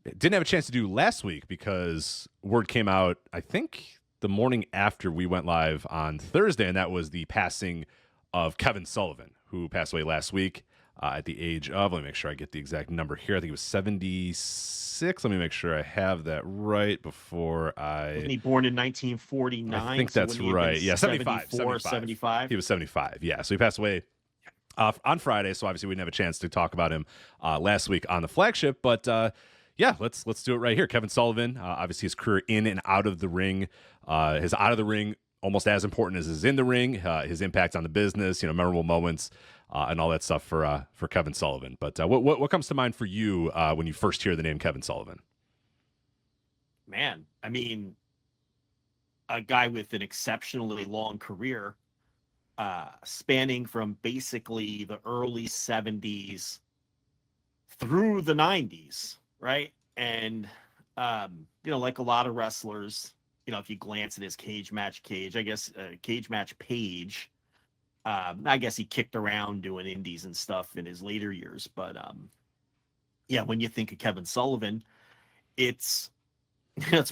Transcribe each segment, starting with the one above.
didn't have a chance to do last week because word came out, I think, the morning after we went live on Thursday, and that was the passing of Kevin Sullivan, who passed away last week at the age of, let me make sure I get the exact number here. I think it was 76. Let me make sure I have that right before Wasn't he born in 1949? I think that's right. Yeah, 75. 75. He was 75. Yeah, so he passed away on Friday, so obviously we didn't have a chance to talk about him last week on the flagship, but yeah, let's do it right here. Kevin Sullivan, obviously his career in and out of the ring, his out of the ring almost as important as his in the ring, his impact on the business, memorable moments, and all that stuff for Kevin Sullivan. But what comes to mind for you when you first hear the name Kevin Sullivan? Man, I mean, a guy with an exceptionally long career, spanning from basically the early 70s through the 90s, right? And, like a lot of wrestlers, if you glance at his cage match page, I guess he kicked around doing indies and stuff in his later years. But, yeah, when you think of Kevin Sullivan, it's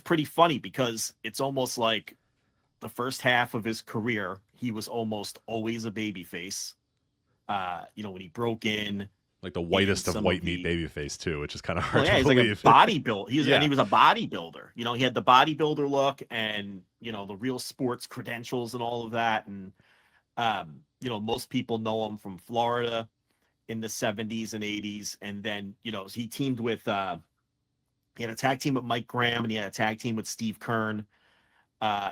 pretty funny because it's almost like the first half of his career, he was almost always a babyface. When he broke in, like the whitest of white meat babyface too, which is kind of hard to he's believe. Like a bodybuilder. And he was a bodybuilder. He had the bodybuilder look and the real sports credentials and all of that. And most people know him from Florida in the 70s and 80s. And then he teamed with he had a tag team with Mike Graham, and he had a tag team with Steve Kern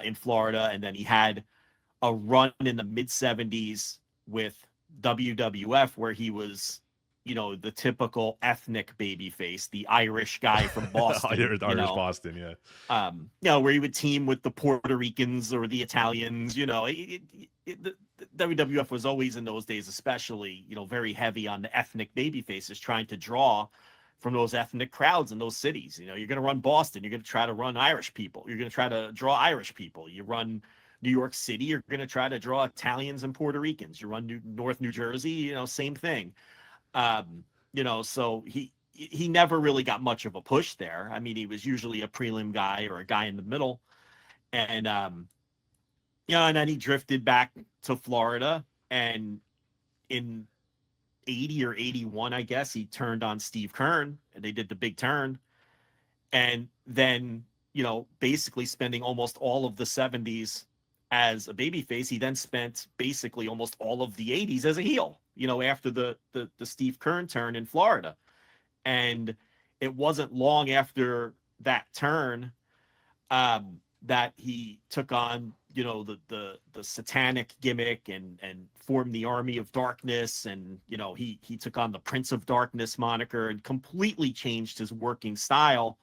in Florida. And then he had a run in the mid 70s with WWF where he was the typical ethnic babyface, the Irish guy from Boston. Irish Boston, yeah. Where he would team with the Puerto Ricans or the Italians. The WWF was always in those days, especially, very heavy on the ethnic babyfaces, trying to draw from those ethnic crowds in those cities. You're going to run Boston, you're going to try to run Irish people. You're going to try to draw Irish people. You run New York City, you're going to try to draw Italians and Puerto Ricans. You run North New Jersey, same thing. So he never really got much of a push there. I mean, he was usually a prelim guy or a guy in the middle. And, and then he drifted back to Florida, and in 80 or 81, I guess, he turned on Steve Kern, and they did the big turn. And then, basically spending almost all of the 70s as a babyface, he then spent basically almost all of the 80s as a heel, after the Steve Kern turn in Florida. And it wasn't long after that turn that he took on, the satanic gimmick and formed the Army of Darkness. And, he took on the Prince of Darkness moniker and completely changed his working style,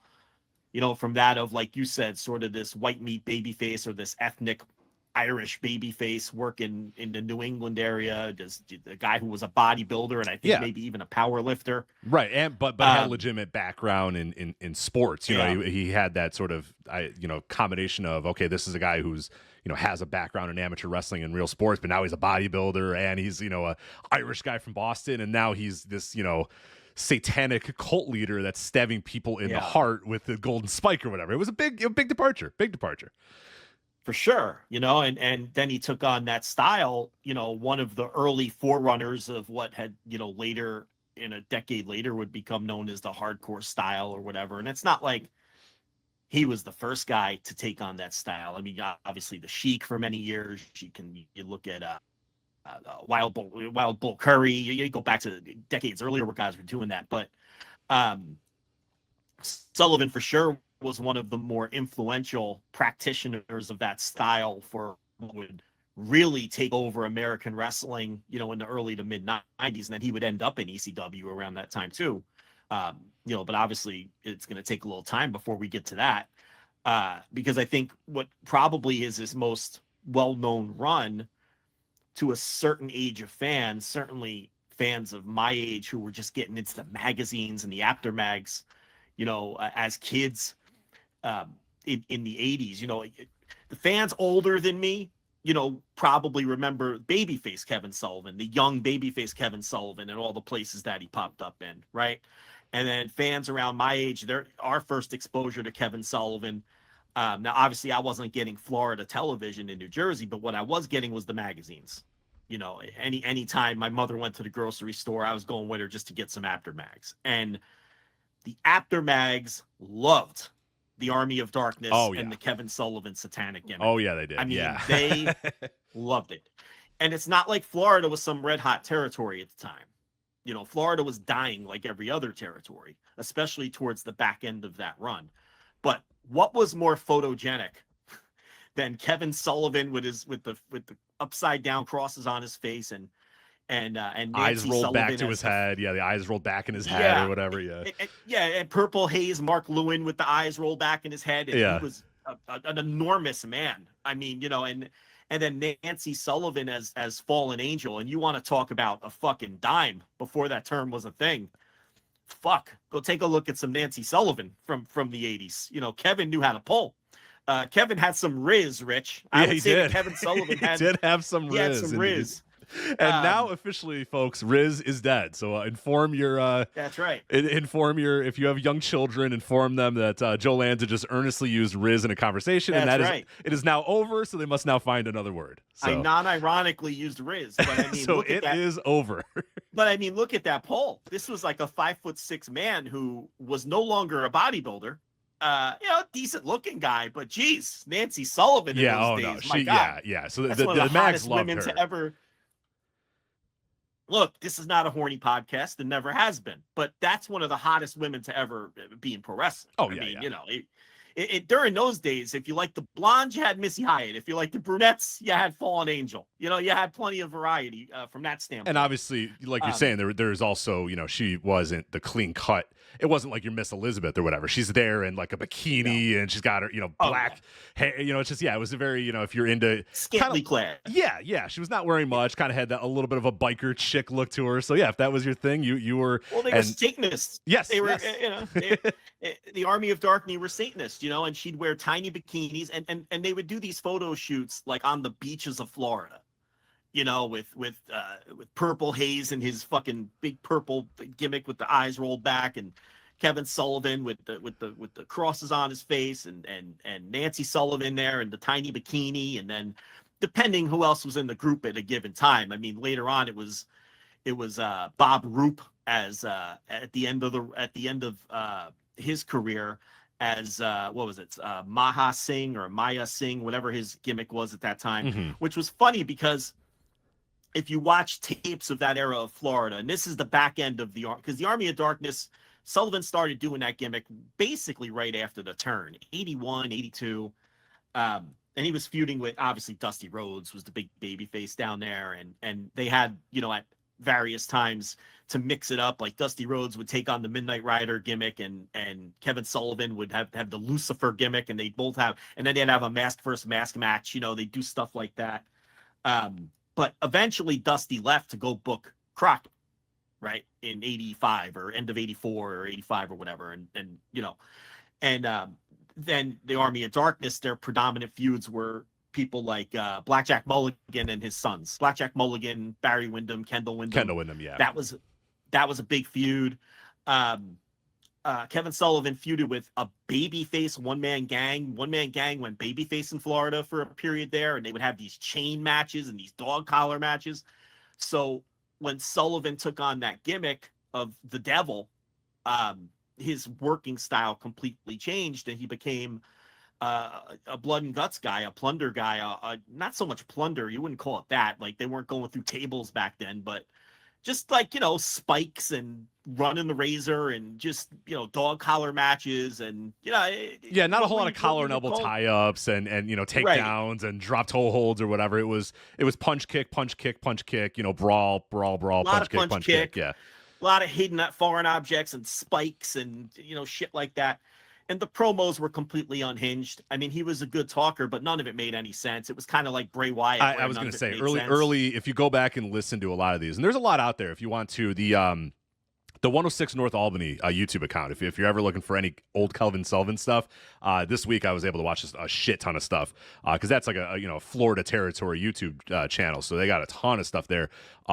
from that of, like you said, sort of this white meat babyface or this ethnic Irish babyface working in the New England area, just the guy who was a bodybuilder and I think maybe even a power lifter. Right. And but had a legitimate background in sports. He had that sort of combination of, okay, this is a guy who's has a background in amateur wrestling and real sports, but now he's a bodybuilder and he's a Irish guy from Boston, and now he's this satanic cult leader that's stabbing people in the heart with the golden spike or whatever. It was a big departure. For sure, and then he took on that style, one of the early forerunners of what had, later, in a decade later, would become known as the hardcore style or whatever. And it's not like he was the first guy to take on that style. I mean, obviously the Sheik for many years. You look at Wild Bull Curry. You go back to decades earlier where guys were doing that. But Sullivan for sure was one of the more influential practitioners of that style for what would really take over American wrestling, in the early to mid 90s. And then he would end up in ECW around that time too. But obviously it's going to take a little time before we get to that. Because I think what probably is his most well-known run to a certain age of fans, certainly fans of my age who were just getting into the magazines and the aftermags, as kids, in the 80s, the fans older than me, probably remember babyface Kevin Sullivan, the young babyface Kevin Sullivan, and all the places that he popped up in, right? And then fans around my age, our first exposure to Kevin Sullivan. Now, obviously, I wasn't getting Florida television in New Jersey, but what I was getting was the magazines. You know, anytime my mother went to the grocery store, I was going with her just to get some After Mags. And the After Mags loved the Army of Darkness and the Kevin Sullivan satanic gimmick. Oh, yeah, they did. I mean, they loved it. And it's not like Florida was some red hot territory at the time. You know, Florida was dying like every other territory, especially towards the back end of that run. But what was more photogenic than Kevin Sullivan with the upside down crosses on his face and Nancy eyes rolled Sullivan to his head. Yeah, the eyes rolled back in his head or whatever. And Purple Haze, Mark Lewin with the eyes rolled back in his head. And he was an enormous man. I mean, you know, and then Nancy Sullivan as Fallen Angel. And you want to talk about a fucking dime before that term was a thing. Fuck, go take a look at some Nancy Sullivan from the 80s. You know, Kevin knew how to pull. Kevin had some Riz, Rich. I would say that Kevin Sullivan did have some Riz. He had some Riz. And now officially, folks, Riz is dead. So inform your that's right. Inform your, if you have young children, inform them that Joe Lanza just earnestly used Riz in a conversation, and that is it is now over. So they must now find another word. So. I non-ironically used Riz, but I mean, so it is over. But I mean, look at that poll. This was like a 5'6" man who was no longer a bodybuilder. You know, decent looking guy, but geez, Nancy Sullivan in those days. My God. So that's the one of the mags hottest loved women her. to ever. Look, this is not a horny podcast and never has been, but that's one of the hottest women to ever be in pro wrestling. I mean, you know, it during those days, if you like the blondes, you had Missy Hyatt. If you like the brunettes, you had Fallen Angel. You know, you had plenty of variety from that standpoint. And obviously, like you're saying, there's also, you know, she wasn't the clean cut. It wasn't like your Miss Elizabeth or whatever. She's there in like a bikini and she's got her, you know, black hair. You know, it's just, it was a very, you know, if you're into scantily clad. Yeah. She was not wearing much, kind of had a little bit of a biker chick look to her. So yeah, if that was your thing, you were. Well, they were Satanists. Yes. They were, you know, the Army of Darkness were Satanists, you know, and she'd wear tiny bikinis and they would do these photo shoots like on the beaches of Florida. You know, with Purple Haze and his fucking big purple gimmick with the eyes rolled back, and Kevin Sullivan with the crosses on his face, and Nancy Sullivan there in the tiny bikini, and then depending who else was in the group at a given time. I mean, later on it was Bob Roop as at the end of his career as what was it, Maha Singh or Maya Singh, whatever his gimmick was at that time, which was funny because if you watch tapes of that era of Florida, and this is the back end of because the Army of Darkness, Sullivan started doing that gimmick basically right after the turn, 81, 82. And he was feuding with, obviously, Dusty Rhodes was the big babyface down there. And they had, you know, at various times to mix it up, like Dusty Rhodes would take on the Midnight Rider gimmick and Kevin Sullivan would have the Lucifer gimmick, and they'd both have, and then they'd have a mask versus mask match. You know, they do stuff like that. But eventually Dusty left to go book Crockett, right, in 85 or end of 84 or 85 or whatever. And you know, and then the Army of Darkness, their predominant feuds were people like Blackjack Mulligan and his sons. Blackjack Mulligan, Barry Windham, Kendall Windham, yeah. That was a big feud. Kevin Sullivan feuded with a babyface one-man gang. One-man gang went babyface in Florida for a period there, and they would have these chain matches and these dog collar matches. So when Sullivan took on that gimmick of the devil, his working style completely changed, and he became a blood and guts guy, a plunder guy. Not so much plunder, you wouldn't call it that. Like, they weren't going through tables back then, but just like, you know, spikes and running the razor and just, you know, dog collar matches and, you know. Not a whole lot of collar and elbow tie-ups and you know, takedowns and drop toe holds or whatever. It was punch kick, you know, brawl, punch kick. Yeah. A lot of hidden foreign objects and spikes and, you know, shit like that. And the promos were completely unhinged. I mean, he was a good talker, but none of it made any sense. It was kind of like Bray Wyatt. I was going to say early, if you go back and listen to a lot of these, and there's a lot out there if you want to, the 106 North Albany YouTube account. If you're ever looking for any old Kevin Sullivan stuff, this week I was able to watch a shit ton of stuff because that's like a Florida territory YouTube channel. So they got a ton of stuff there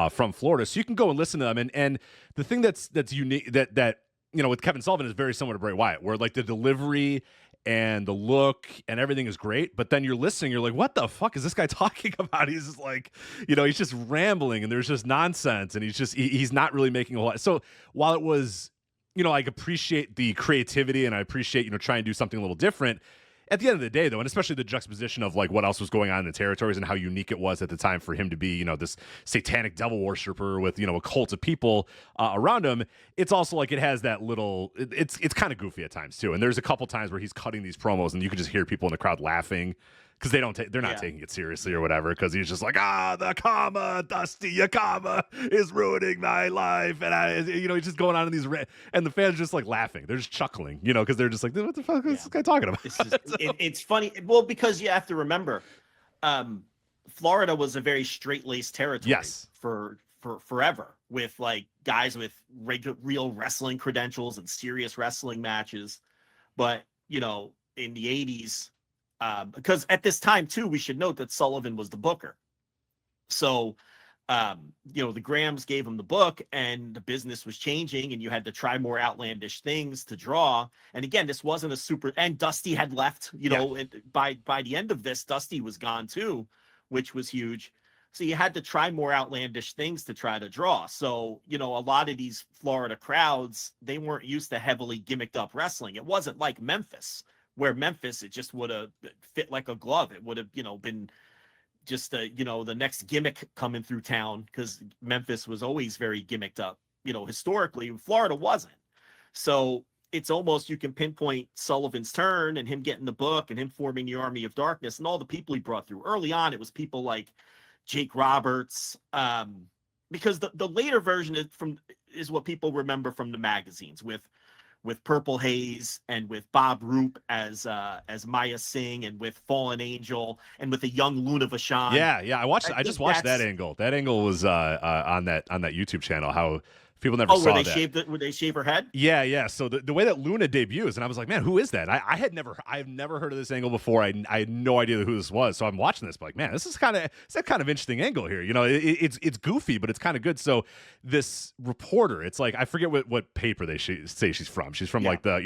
from Florida. So you can go and listen to them. And the thing that's unique that with Kevin Sullivan is very similar to Bray Wyatt, where like the delivery and the look and everything is great, but then you're listening, you're like, what the fuck is this guy talking about? He's just like, he's just rambling and there's just nonsense and he's not really making a whole lot. So while it was, I appreciate the creativity and I appreciate, trying to do something a little different. At the end of the day, though, and especially the juxtaposition of like what else was going on in the territories and how unique it was at the time for him to be, this satanic devil worshiper with, a cult of people around him. It's also like it has that little, it's kind of goofy at times too. And there's a couple times where he's cutting these promos and you can just hear people in the crowd laughing because they're not taking it seriously or whatever. Because he's just like, the comma, Dusty, your comma is ruining my life, and he's just going on in these, and the fans just like laughing. They're just chuckling, because they're just like, what the fuck is this guy talking about? It's funny, well, because you have to remember, Florida was a very straight-laced territory for forever, with like guys with real wrestling credentials and serious wrestling matches, but in the 80s. Because at this time, too, we should note that Sullivan was the booker. So, the Grahams gave him the book and the business was changing and you had to try more outlandish things to draw. And again, this wasn't a super, and Dusty had left, and by the end of this, Dusty was gone too, which was huge. So you had to try more outlandish things to try to draw. So, a lot of these Florida crowds, they weren't used to heavily gimmicked up wrestling. It wasn't like Memphis, where Memphis, it just would have fit like a glove. It would have, been just, the next gimmick coming through town, because Memphis was always very gimmicked up, historically. Florida wasn't. So it's almost, you can pinpoint Sullivan's turn and him getting the book and him forming the Army of Darkness and all the people he brought through. Early on, it was people like Jake Roberts, because the later version is what people remember from the magazines with Purple Haze and with Bob Roop as Maya Singh and with Fallen Angel and with a young Luna Vachon. Yeah. I just watched that angle. That angle was on that YouTube channel. How people never saw that. Where they shave her head? Yeah. So the way that Luna debuts, and I was like, man, who is that? I've never heard of this angle before. I had no idea who this was. So I'm watching this, like, man, it's that kind of interesting angle here. It's goofy, but it's kind of good. So this reporter, it's like, I forget what paper they say she's from. She's from like the,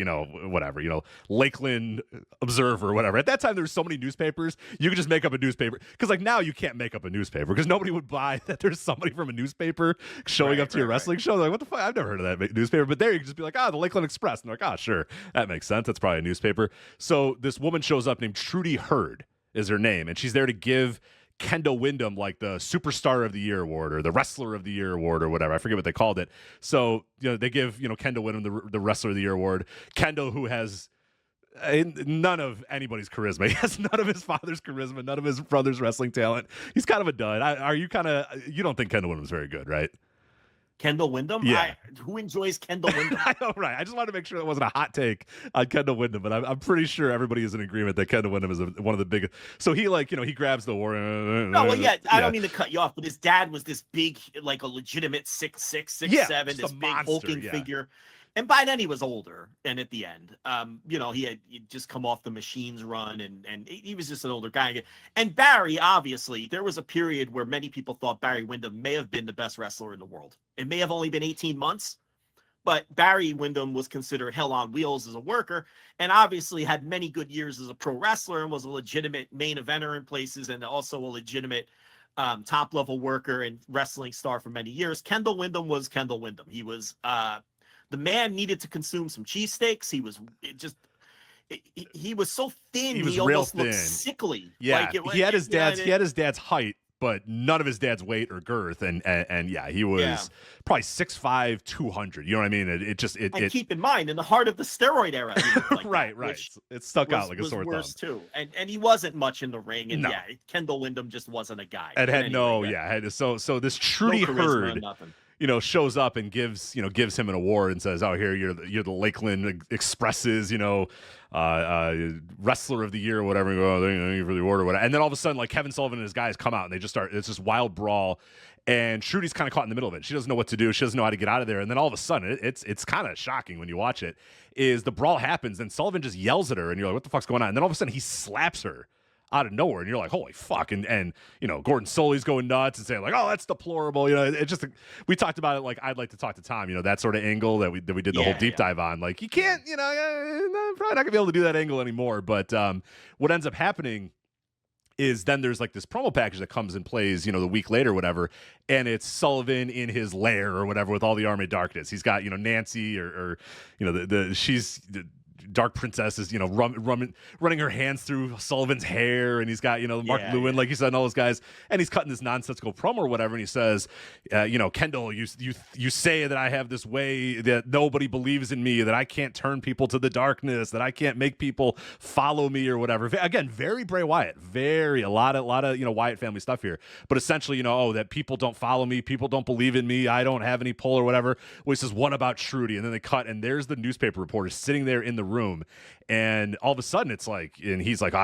whatever, Lakeland Observer or whatever. At that time, there were so many newspapers, you could just make up a newspaper. Because like now you can't make up a newspaper because nobody would buy that there's somebody from a newspaper showing up to your wrestling show. Like, what the fuck? I've never heard of that newspaper. But there you can just be like, the Lakeland Express. And they're like, sure, that makes sense. That's probably a newspaper. So this woman shows up named Trudy Hurd is her name. And she's there to give Kendall Windham like the Superstar of the Year award or the Wrestler of the Year award or whatever. I forget what they called it. So, they give, Kendall Windham the Wrestler of the Year award. Kendall, who has none of anybody's charisma. He has none of his father's charisma, none of his brother's wrestling talent. He's kind of a dud. You don't think Kendall Windham's very good, right? Kendall Windham? Yeah. Who enjoys Kendall Windham? I know, right. I just wanted to make sure that wasn't a hot take on Kendall Windham, but I'm pretty sure everybody is in agreement that Kendall Windham is one of the biggest. So he he grabs the war. I don't mean to cut you off, but his dad was this big, like a legitimate 6'6", 6'7", this big hulking figure. And by then he was older. And at the end, he'd just come off the Machines run and he was just an older guy. And Barry, obviously, there was a period where many people thought Barry Windham may have been the best wrestler in the world. It may have only been 18 months, but Barry Windham was considered hell on wheels as a worker and obviously had many good years as a pro wrestler and was a legitimate main eventer in places and also a legitimate top level worker and wrestling star for many years. Kendall Windham was Kendall Windham. He was the man needed to consume some cheesesteaks. He was so thin. He almost looked sickly. Yeah, he had his dad's height, but none of his dad's weight or girth. And he was probably 6'5", 200. You know what I mean? And keep in mind, in the heart of the steroid era, right. It stuck out like a sore thumb too. And he wasn't much in the ring. And Kendall Windham just wasn't a guy. And so this Trudy Hurd. Shows up and gives him an award and says, "Oh, here you're the Lakeland Express's, Wrestler of the Year or whatever." Thank you for the award or whatever. And then all of a sudden, like Kevin Sullivan and his guys come out and they just start. It's this wild brawl, and Trudy's kind of caught in the middle of it. She doesn't know what to do. She doesn't know how to get out of there. And then all of a sudden, it's kind of shocking when you watch it. Is the brawl happens and Sullivan just yells at her and you're like, "What the fuck's going on?" And then all of a sudden, he slaps her out of nowhere, and you're like, holy fuck. And you know, Gordon Soley's going nuts and saying like, oh, that's deplorable. You know, it just, we talked about it like I'd like to talk to Tom, you know, that sort of angle that we did the whole deep dive on. Like, you can't, you know, I'm probably not gonna be able to do that angle anymore. But what ends up happening is then there's like this promo package that comes and plays, you know, the week later, whatever, and it's Sullivan in his lair or whatever with all the Army of Darkness. He's got, you know, Nancy or you know, she's the Dark Princess is, you know, running her hands through Sullivan's hair, and he's got, you know, Mark Lewin, like you said, and all those guys, and he's cutting this nonsensical promo or whatever, and he says, you know, Kendall, you say that I have this way that nobody believes in me, that I can't turn people to the darkness, that I can't make people follow me or whatever. Again, very Bray Wyatt, a lot of you know, Wyatt family stuff here, but essentially, you know, oh, that people don't follow me, people don't believe in me, I don't have any pull or whatever. Well, he says, what about Trudy? And then they cut, and there's the newspaper reporter sitting there in the room, and all of a sudden it's like, and he's like,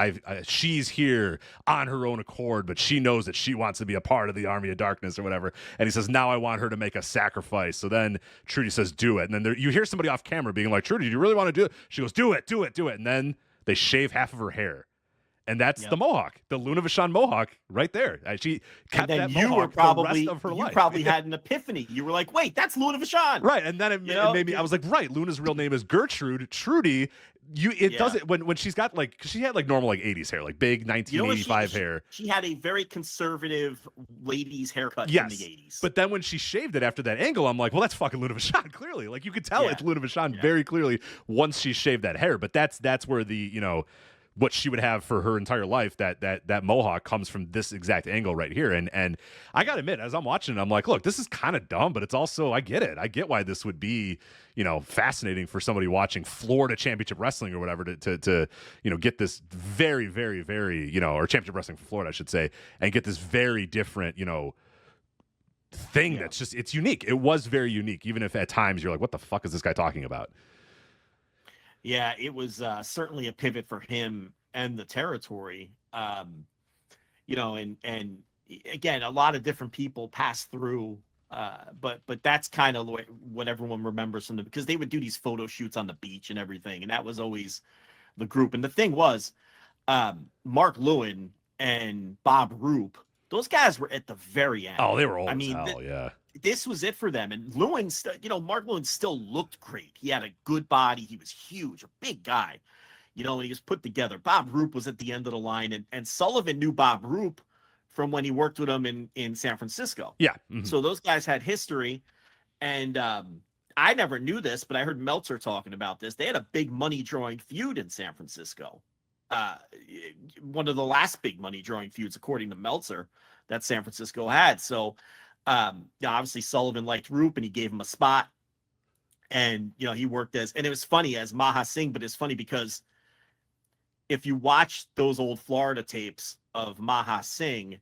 she's here on her own accord, but she knows that she wants to be a part of the Army of Darkness or whatever. And he says, now I want her to make a sacrifice. So then Trudy says, do it. And then you hear somebody off camera being like, Trudy, do you really want to do it? She goes, do it. And then they shave half of her hair. And that's the mohawk, the Luna Vachon mohawk right there. She kept that mohawk for the rest of her life. You probably had an epiphany. You were like, wait, that's Luna Vachon. Right. And then it made me, I was like, right, Luna's real name is Gertrude. Trudy, does it when she's got like, cause she had like normal like 80s hair, like big 1985 hair. She had a very conservative ladies haircut in the 80s. But then when she shaved it after that angle, I'm like, well, that's fucking Luna Vachon, clearly. Like, you could tell it's Luna Vachon very clearly once she shaved that hair. But that's where the, you know, what she would have for her entire life, that mohawk comes from this exact angle right here. And I gotta admit, as I'm watching it, I'm like, look, this is kind of dumb, but it's also, I get it. I get why this would be, you know, fascinating for somebody watching Florida Championship Wrestling or whatever to you know, get this very, very, very, you know, or Championship Wrestling for Florida, I should say, and get this very different, you know, thing that's just, it's unique. It was very unique, even if at times you're like, what the fuck is this guy talking about? Yeah, it was certainly a pivot for him and the territory. You know, and again, a lot of different people pass through, but that's kind of what everyone remembers from them, because they would do these photo shoots on the beach and everything, and that was always the group. And the thing was, Mark Lewin and Bob Roop, those guys were at the very end. Oh, they were old as hell, yeah. This was it for them. And Lewin, you know, Mark Lewin still looked great. He had a good body. He was huge, a big guy, you know, and he was put together. Bob Roop was at the end of the line, and Sullivan knew Bob Roop from when he worked with him in San Francisco. Yeah. Mm-hmm. So those guys had history. And I never knew this, but I heard Meltzer talking about this. They had a big money drawing feud in San Francisco. One of the last big money drawing feuds, according to Meltzer, that San Francisco had. So, obviously Sullivan liked Roop, and he gave him a spot, and, you know, he worked and it was funny as Maha Singh, but it's funny because if you watch those old Florida tapes of Maha Singh,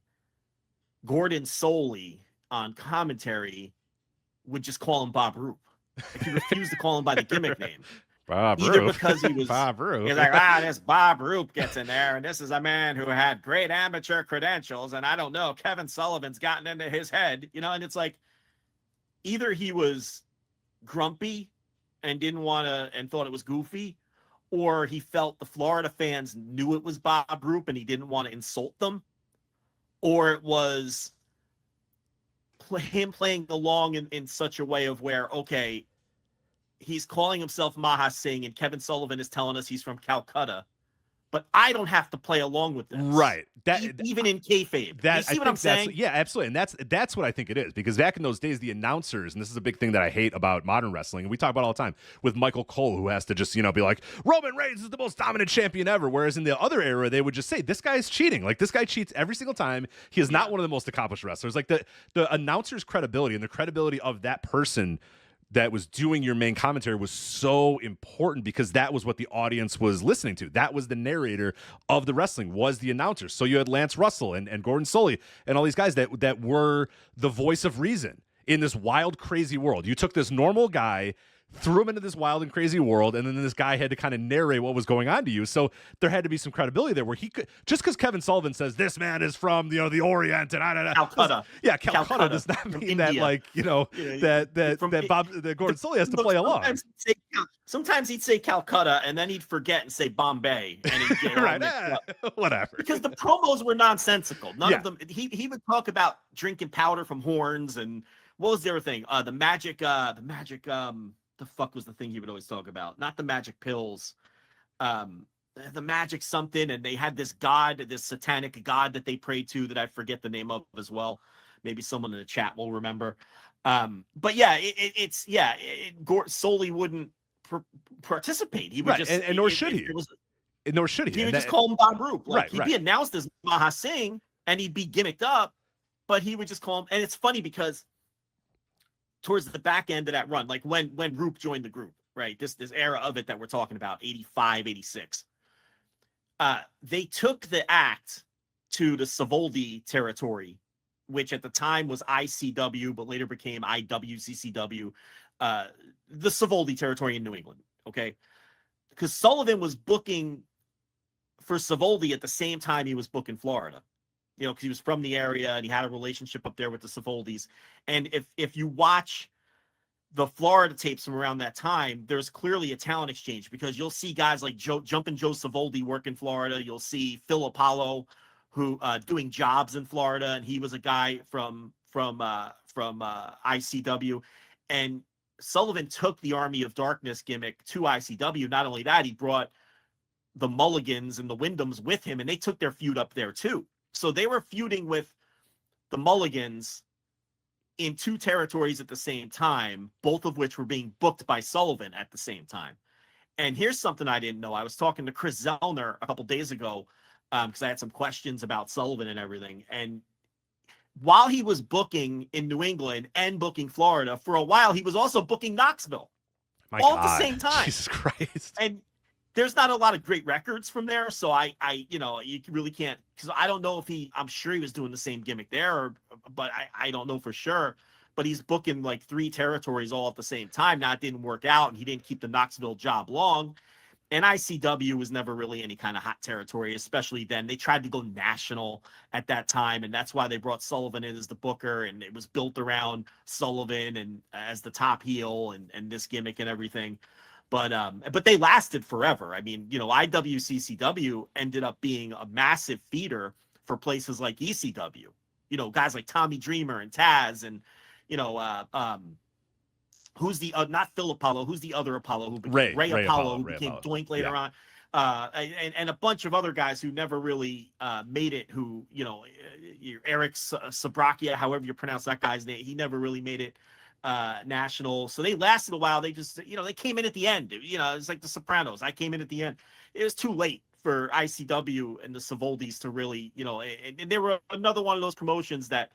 Gordon Soley on commentary would just call him Bob Roop. Like, he refused to call him by the gimmick name. Bob Either Roop. because he was Bob Roop. He's like, this Bob Roop gets in there, and this is a man who had great amateur credentials, and I don't know, Kevin Sullivan's gotten into his head, you know. And it's like, either he was grumpy and didn't want to and thought it was goofy, or he felt the Florida fans knew it was Bob Roop and he didn't want to insult them, or it was him playing along in such a way of where, okay, he's calling himself Maha Singh, and Kevin Sullivan is telling us he's from Calcutta, but I don't have to play along with this. Right. Even in kayfabe. You see what I'm saying? Yeah, absolutely. And that's what I think it is, because back in those days, the announcers, and this is a big thing that I hate about modern wrestling, and we talk about all the time with Michael Cole, who has to just, you know, be like, Roman Reigns is the most dominant champion ever. Whereas in the other era, they would just say, this guy's cheating. Like, this guy cheats every single time. He is not one of the most accomplished wrestlers. Like, the announcer's credibility and the credibility of that person that was doing your main commentary was so important, because that was what the audience was listening to. That was the narrator of the wrestling, was the announcer. So you had Lance Russell and Gordon Soley and all these guys that were the voice of reason in this wild, crazy world. You took this normal guy threw him into this wild and crazy world, and then this guy had to kind of narrate what was going on to you. So there had to be some credibility there where he could, just because Kevin Sullivan says this man is from the Orient and I don't know, Calcutta. Calcutta does not mean that India. like that Gordon Sully has to play along. Sometimes he'd say Calcutta and then he'd forget and say Bombay, and he'd get right, whatever. Because the promos were nonsensical. None of them. He would talk about drinking powder from horns and what was the other thing? The magic. The fuck was the thing he would always talk about? Not the magic pills. The magic something, and they had this god, this satanic god that they prayed to that I forget the name of as well. Maybe someone in the chat will remember. But yeah, Sully wouldn't participate. He would just, and nor should he. Nor should he. He would just call him Bob Roop. Like he'd be right. announced as Maha Singh, and he'd be gimmicked up, but he would just call him. And it's funny because towards the back end of that run, like when Roop joined the group, right? This era of it that we're talking about, 85, 86. They took the act to the Savoldi territory, which at the time was ICW, but later became IWCCW, the Savoldi territory in New England, okay? Because Sullivan was booking for Savoldi at the same time he was booking Florida. Because he was from the area and he had a relationship up there with the Savoldis. And if you watch the Florida tapes from around that time, there's clearly a talent exchange because you'll see guys like Jumpin' Joe Savoldi work in Florida. You'll see Phil Apollo who doing jobs in Florida, and he was a guy from ICW. And Sullivan took the Army of Darkness gimmick to ICW. Not only that, he brought the Mulligans and the Wyndhams with him, and they took their feud up there too. So they were feuding with the Mulligans in two territories at the same time, both of which were being booked by Sullivan at the same time. And here's something I didn't know. I was talking to Chris Zellner a couple days ago because I had some questions about Sullivan and everything. And while he was booking in New England and booking Florida, for a while, he was also booking Knoxville at the same time. Jesus Christ. And there's not a lot of great records from there, so I you really can't, because I don't know if I'm sure he was doing the same gimmick there, but I don't know for sure. But he's booking like 3 territories all at the same time. Now it didn't work out, and he didn't keep the Knoxville job long. And ICW was never really any kind of hot territory, especially then. They tried to go national at that time, and that's why they brought Sullivan in as the booker, and it was built around Sullivan and as the top heel and this gimmick and everything. But they lasted forever. I mean, IWCCW ended up being a massive feeder for places like ECW. Guys like Tommy Dreamer and Taz, and who's the not Phil Apollo? Who's the other Apollo who became Ray Apollo, who became Doink later on, and a bunch of other guys who never really made it. Who Eric Sabrakia, however you pronounce that guy's name, he never really made it national. So they lasted a while. They just they came in at the end. It's like the Sopranos. I came in at the end. It was too late for ICW and the Savoldis to really and they were another one of those promotions that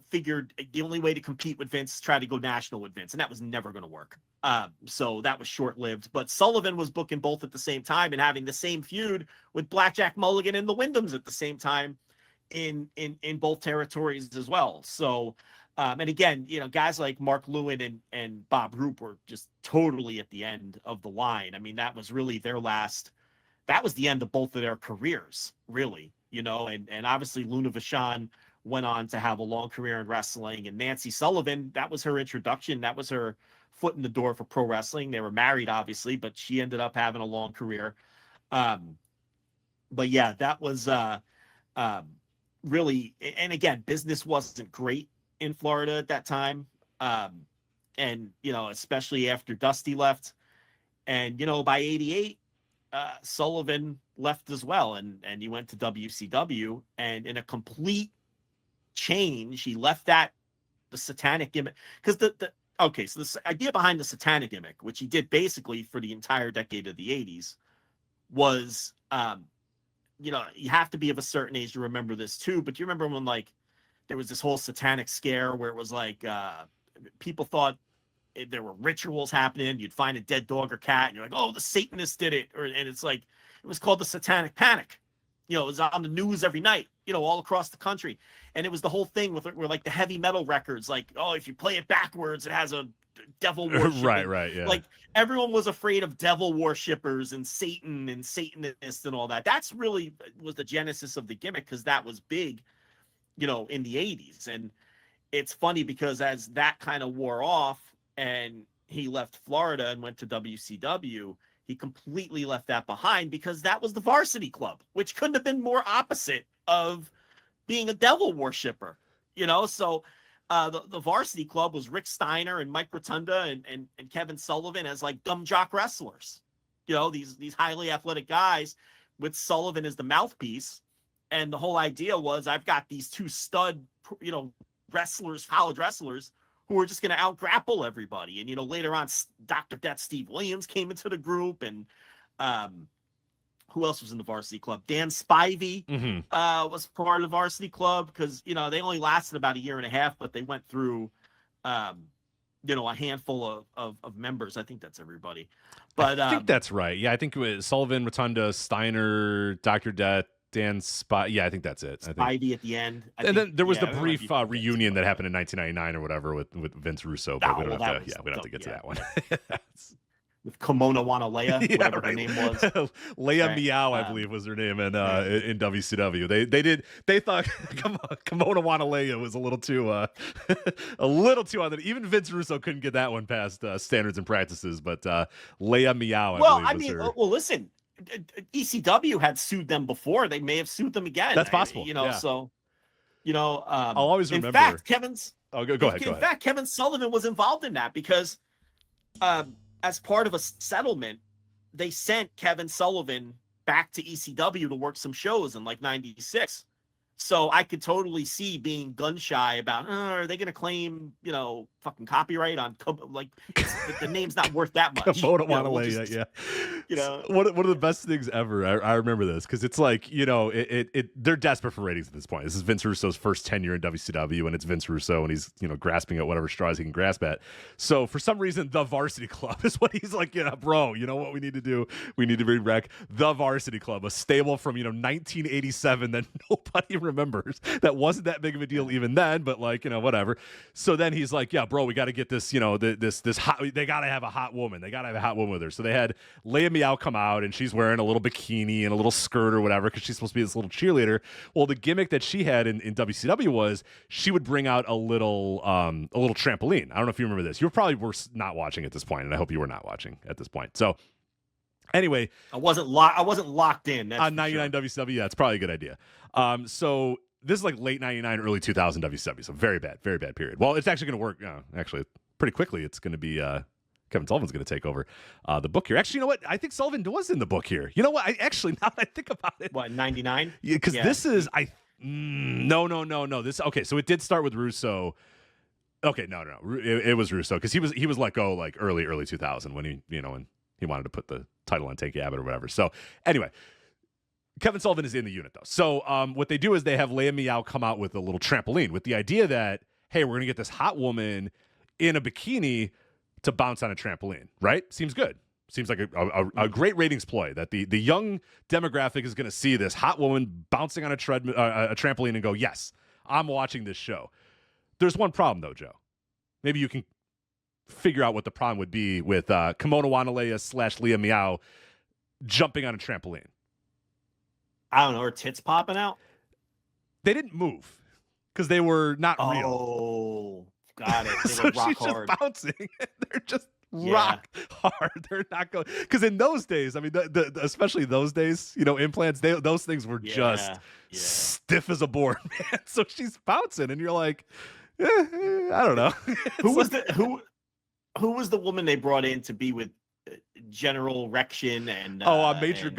figured the only way to compete with Vince is try to go national with Vince, and that was never going to work. So that was short-lived. But Sullivan was booking both at the same time and having the same feud with Blackjack Mulligan and the Wyndhams at the same time in both territories as well. So and again, guys like Mark Lewin and Bob Roop were just totally at the end of the line. I mean, that was really that was the end of both of their careers, really, and obviously Luna Vachon went on to have a long career in wrestling, and Nancy Sullivan, that was her introduction. That was her foot in the door for pro wrestling. They were married, obviously, but she ended up having a long career. But yeah, that was really, and again, business wasn't great in Florida at that time. And, especially after Dusty left, and, by 88, Sullivan left as well. And he went to WCW, and in a complete change, he left the satanic gimmick, because so this idea behind the satanic gimmick, which he did basically for the entire decade of the 80s, was, you have to be of a certain age to remember this too, but you remember when there was this whole satanic scare where it was people thought there were rituals happening. You'd find a dead dog or cat, and you're like, oh, the Satanists did it. And it's it was called the Satanic Panic. It was on the news every night, all across the country. And it was the whole thing where the heavy metal records, oh, if you play it backwards, it has a devil worship. Right, yeah. Like everyone was afraid of devil worshippers and Satan and Satanists and all that. That's really was the genesis of the gimmick, because that was big, in the 80s. And it's funny because as that kind of wore off and he left Florida and went to WCW, he completely left that behind, because that was the Varsity Club, which couldn't have been more opposite of being a devil worshiper, So the Varsity Club was Rick Steiner and Mike Rotunda and Kevin Sullivan as like dumb jock wrestlers, these highly athletic guys with Sullivan as the mouthpiece. And the whole idea was, I've got these two stud, wrestlers, college wrestlers, who were just going to out grapple everybody. And, later on, Dr. Death Steve Williams came into the group, and who else was in the Varsity Club? Dan Spivey was part of the Varsity Club, because, they only lasted about a year and a half, but they went through, a handful of members. I think that's everybody. But I think that's right. Yeah, I think it was Sullivan, Rotunda, Steiner, Dr. Death, Dan yeah, I think that's it. Spivey at the end. Then there was the brief reunion that happened in 1999 or whatever with Vince Russo, but we don't have to get to that one. With Kimona Wanalea, whatever her name was. Leia right. Meow, I believe was her name in WCW. They thought Kimona Wanalea was a little too on it. Even Vince Russo couldn't get that one past standards and practices, but Leia Meow, I believe was her. Well, listen, ECW had sued them before. They may have sued them again. That's possible. So I'll always remember. In fact, go ahead. In fact, Kevin Sullivan was involved in that, because as part of a settlement, they sent Kevin Sullivan back to ECW to work some shows in like 96. So I could totally see being gun shy about, are they going to claim, fucking copyright on, like, the name's not worth that much. Kimona Wanalea, yeah. One of the best things ever. I remember this, because it's like, they're desperate for ratings at this point. This is Vince Russo's first tenure in WCW, and it's Vince Russo, and he's, grasping at whatever straws he can grasp at. So for some reason, the Varsity Club is what he's like, bro, you know what we need to do? We need to bring back the Varsity Club, a stable from, 1987 that nobody remembers. That wasn't that big of a deal even then, but like, whatever. So then he's like, yeah, bro, we got to get this, this hot, they got to have a hot woman. They got to have a hot woman with her. So they had Leia Meow come out, and she's wearing a little bikini and a little skirt or whatever, because she's supposed to be this little cheerleader. Well, the gimmick that she had in WCW was she would bring out a little trampoline. I don't know if you remember this. You probably were not watching at this point, and I hope you were not watching at this point. So anyway, I wasn't locked in. That's on 99 sure. WCW. Yeah, it's probably a good idea. So this is like late 99, early 2000 WCW. So very bad period. Well, it's actually going to work. Actually, pretty quickly. It's going to be Kevin Sullivan's going to take over the book here. Actually, you know what? I think Sullivan was in the book here. You know what? Now that I think about it. What, 99? Yeah, because this is no. This okay. So it did start with Russo. Okay, no. It was Russo, because he was let go like early 2000 when when he wanted to put the title on Tank Abbott or whatever. So anyway. Kevin Sullivan is in the unit, though. So what they do is they have Leia Meow come out with a little trampoline with the idea that, hey, we're going to get this hot woman in a bikini to bounce on a trampoline, right? Seems good. Seems like a great ratings ploy, that the young demographic is going to see this hot woman bouncing on a trampoline and go, yes, I'm watching this show. There's one problem, though, Joe. Maybe you can figure out what the problem would be with Kimona Wanalea / Leia Meow jumping on a trampoline. I don't know, her tits popping out? They didn't move because they were not real. Oh, got it. They so were rock she's hard. Just bouncing. They're just rock hard. They're not going, because in those days, I mean, especially those days, implants, those things were just stiff as a board, man. So she's bouncing, and you're like, I don't know. Who was the woman they brought in to be with General Rection and Major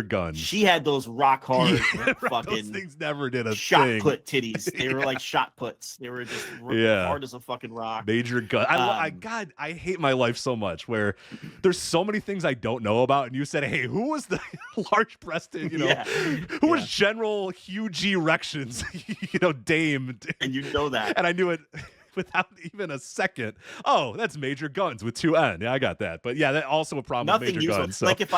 Guns. She had those rock hard fucking those things never did a shot thing. put titties. They were like shot puts. They were just hard as a fucking rock. Major Guns. I hate my life so much, where there's so many things I don't know about, and you said, hey, who was the large breasted, who was General Hugh G. Rection's dame, and you know that, and I knew it without even a second. Oh, that's Major Guns with 2 N. Yeah, I got that. But yeah, that also a problem with Major Guns. So. Like if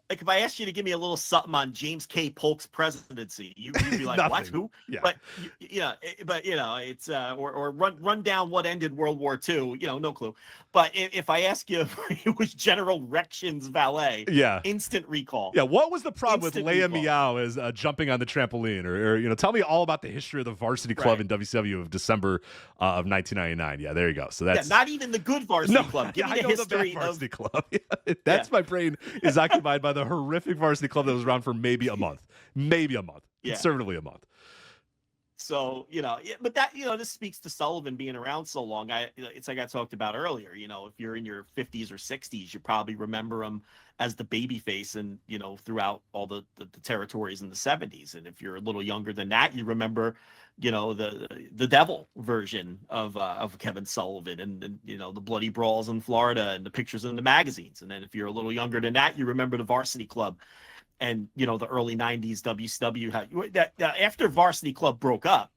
like if I asked you to give me a little something on James K. Polk's presidency, you'd be like, "What? Who?" Yeah. But it's or run down what ended World War II. No clue. But if I ask you if it was General Rexion's valet, Yeah. instant recall. Yeah, what was the problem Instant with Leia recall. Meow as jumping on the trampoline, or tell me all about the history of the varsity club in WCW of December of 1999. Yeah, there you go. So that's not even the good varsity club. Give me the history bad varsity club. That's my brain is occupied by the horrific varsity club that was around for maybe a month, conservatively a month. So, but that, this speaks to Sullivan being around so long. It's like I talked about earlier, if you're in your 50s or 60s, you probably remember him as the babyface and, throughout all the territories in the 70s. And if you're a little younger than that, you remember, the devil version of Kevin Sullivan and the bloody brawls in Florida and the pictures in the magazines. And then if you're a little younger than that, you remember the varsity club. And, the early 90s WCW, after Varsity Club broke up,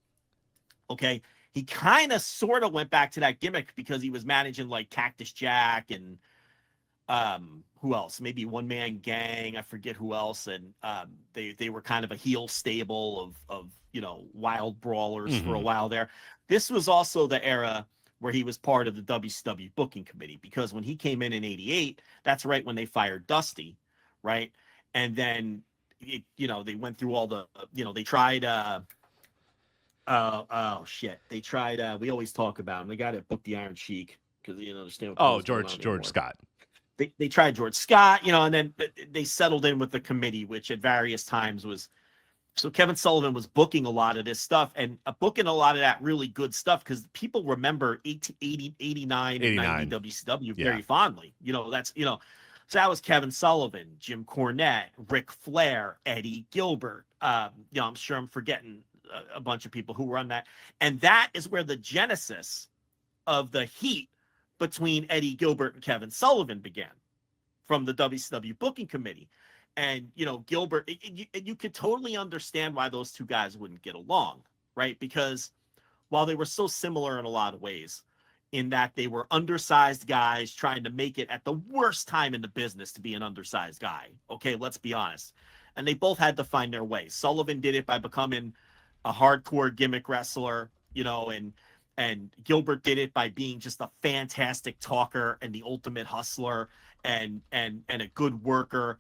okay, he kind of sort of went back to that gimmick because he was managing like Cactus Jack and who else? Maybe One Man Gang. I forget who else. And they were kind of a heel stable of wild brawlers for a while there. This was also the era where he was part of the WCW booking committee, because when he came in '88, that's right when they fired Dusty, right? And then, they went through all the, they tried, they tried, we always talk about him. They got to book the Iron Sheik because you understand. George Scott. They tried George Scott, and then they settled in with the committee, which at various times was, so Kevin Sullivan was booking a lot of this stuff and booking a lot of that really good stuff because people remember 89 and 90 WCW very fondly. So that was Kevin Sullivan, Jim Cornette, Ric Flair, Eddie Gilbert. I'm sure I'm forgetting a bunch of people who were on that. And that is where the genesis of the heat between Eddie Gilbert and Kevin Sullivan began, from the WCW booking committee. And, Gilbert, you could totally understand why those two guys wouldn't get along, right? Because while they were so similar in a lot of ways, in that they were undersized guys trying to make it at the worst time in the business to be an undersized guy. Okay, let's be honest. And they both had to find their way. Sullivan did it by becoming a hardcore gimmick wrestler, and Gilbert did it by being just a fantastic talker and the ultimate hustler and a good worker.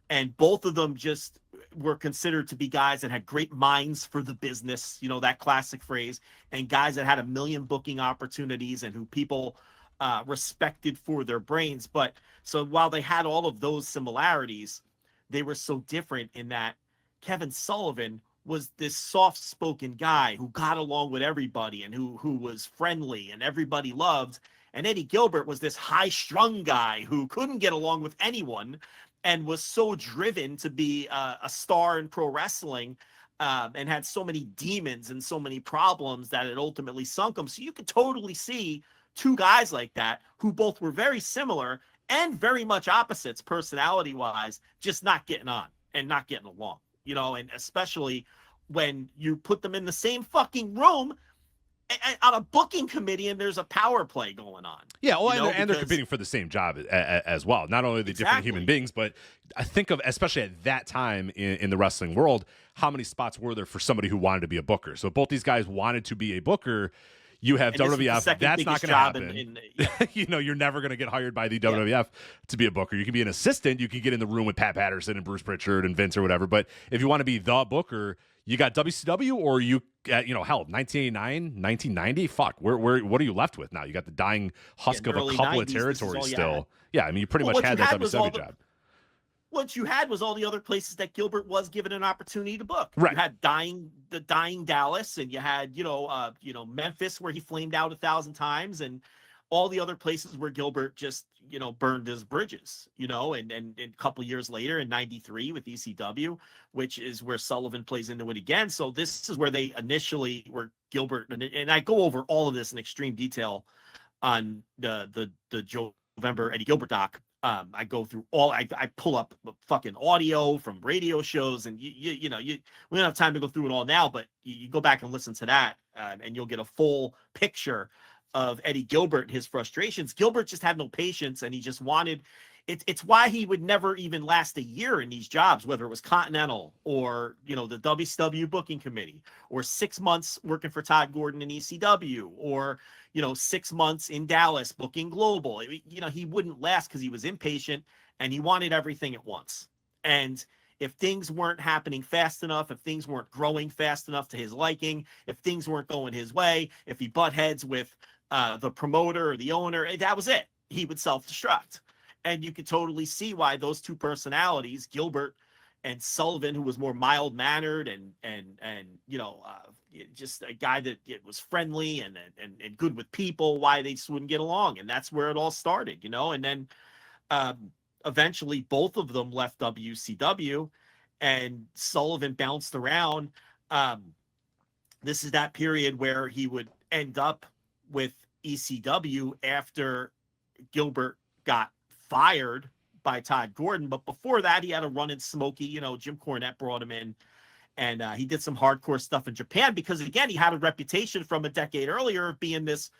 And both of them just were considered to be guys that had great minds for the business, that classic phrase, and guys that had a million booking opportunities and who people respected for their brains. But so while they had all of those similarities, they were so different in that Kevin Sullivan was this soft-spoken guy who got along with everybody and who was friendly and everybody loved. And Eddie Gilbert was this high-strung guy who couldn't get along with anyone and was so driven to be a star in pro wrestling, and had so many demons and so many problems that it ultimately sunk him. So you could totally see two guys like that who both were very similar and very much opposites personality-wise, just not getting on and not getting along, and especially when you put them in the same fucking room on a booking committee and there's a power play going on. Yeah, well, and they're competing for the same job as well. Not only are they different human beings, but I think of, especially at that time in the wrestling world, how many spots were there for somebody who wanted to be a booker? So both these guys wanted to be a booker. You have WWF, that's not going to happen. You're never going to get hired by the WWF to be a booker. You can be an assistant. You can get in the room with Pat Patterson and Bruce Pritchard and Vince or whatever. But if you want to be the booker, you got WCW or hell, 1989, 1990. Fuck, what are you left with now? You got the dying husk of a couple 90s, of territories still. Yeah, I mean, you pretty much had that WCW job. What you had was all the other places that Gilbert was given an opportunity to book. Right. You had the dying Dallas, and you had Memphis, where he flamed out 1,000 times, and all the other places where Gilbert just burned his bridges. And a couple years later in '93 with ECW, which is where Sullivan plays into it again. So this is where they initially were Gilbert, and I go over all of this in extreme detail on the Joe November Eddie Gilbert doc. I go through I pull up fucking audio from radio shows, and we don't have time to go through it all now, but you go back and listen to that, and you'll get a full picture of Eddie Gilbert and his frustrations. Gilbert just had no patience, and he just wanted, it's why he would never even last a year in these jobs, whether it was Continental or, you know, the WCW booking committee, or 6 months working for Todd Gordon in ECW, or, you know, 6 months in Dallas booking Global. You know, he wouldn't last because he was impatient and he wanted everything at once. And if things weren't happening fast enough, if things weren't growing fast enough to his liking, if things weren't going his way, if he butt heads with the promoter or the owner, that was it. He would self-destruct. And you could totally see why those two personalities, Gilbert and Sullivan, who was more mild-mannered and you know, just a guy that was friendly and good with people, why they just wouldn't get along. And that's where it all started, you know. And then eventually both of them left WCW, and Sullivan bounced around. This is that period where he would end up with ECW after Gilbert got fired by Todd Gordon. But before that, he had a run in Smokey. You know, Jim Cornette brought him in, and he did some hardcore stuff in Japan because, again, he had a reputation from a decade earlier of being this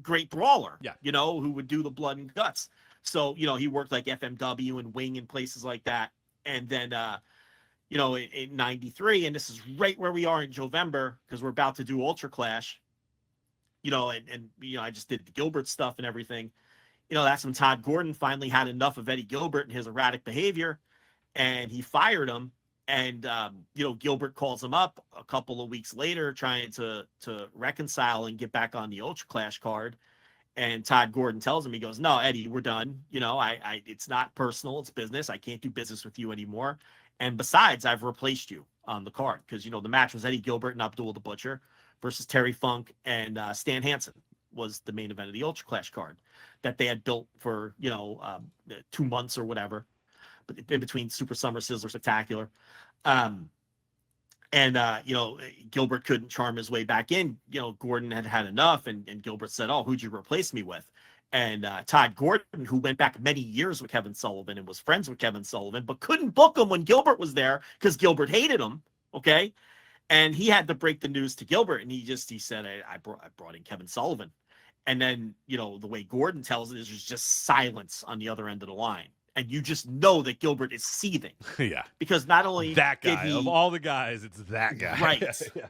great brawler, you know, who would do the blood and guts. So, you know, he worked like FMW and Wing and places like that. And then, you know, in 93, and this is right where we are in November, because we're about to do Ultra Clash, you know, and you know, I just did the Gilbert stuff and everything. You know, that's when Todd Gordon finally had enough of Eddie Gilbert and his erratic behavior, and he fired him. And, you know, Gilbert calls him up a couple of weeks later, trying to reconcile and get back on the Ultra Clash card. And Todd Gordon tells him, he goes, "No, Eddie, we're done. You know, I it's not personal. It's business. I can't do business with you anymore. And besides, I've replaced you on the card." Because, you know, the match was Eddie Gilbert and Abdul the Butcher versus Terry Funk and Stan Hansen was the main event of the Ultra Clash card that they had built for, you know, 2 months or whatever, but in between Super Summer, Sizzler, Spectacular. You know, Gilbert couldn't charm his way back in. You know, Gordon had had enough, and Gilbert said, "Oh, who'd you replace me with?" And Todd Gordon, who went back many years with Kevin Sullivan and was friends with Kevin Sullivan, but couldn't book him when Gilbert was there because Gilbert hated him. Okay. And he had to break the news to Gilbert, and he said, I brought in Kevin Sullivan. And then, you know, the way Gordon tells it is there's just silence on the other end of the line. And you just know that Gilbert is seething. Yeah. Because not only that guy, of all the guys, it's that guy. Right. Yeah.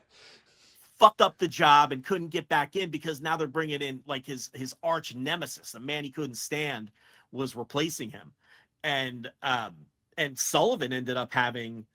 Fucked up the job and couldn't get back in because now they're bringing in like his arch nemesis, a man he couldn't stand, was replacing him. And Sullivan ended up having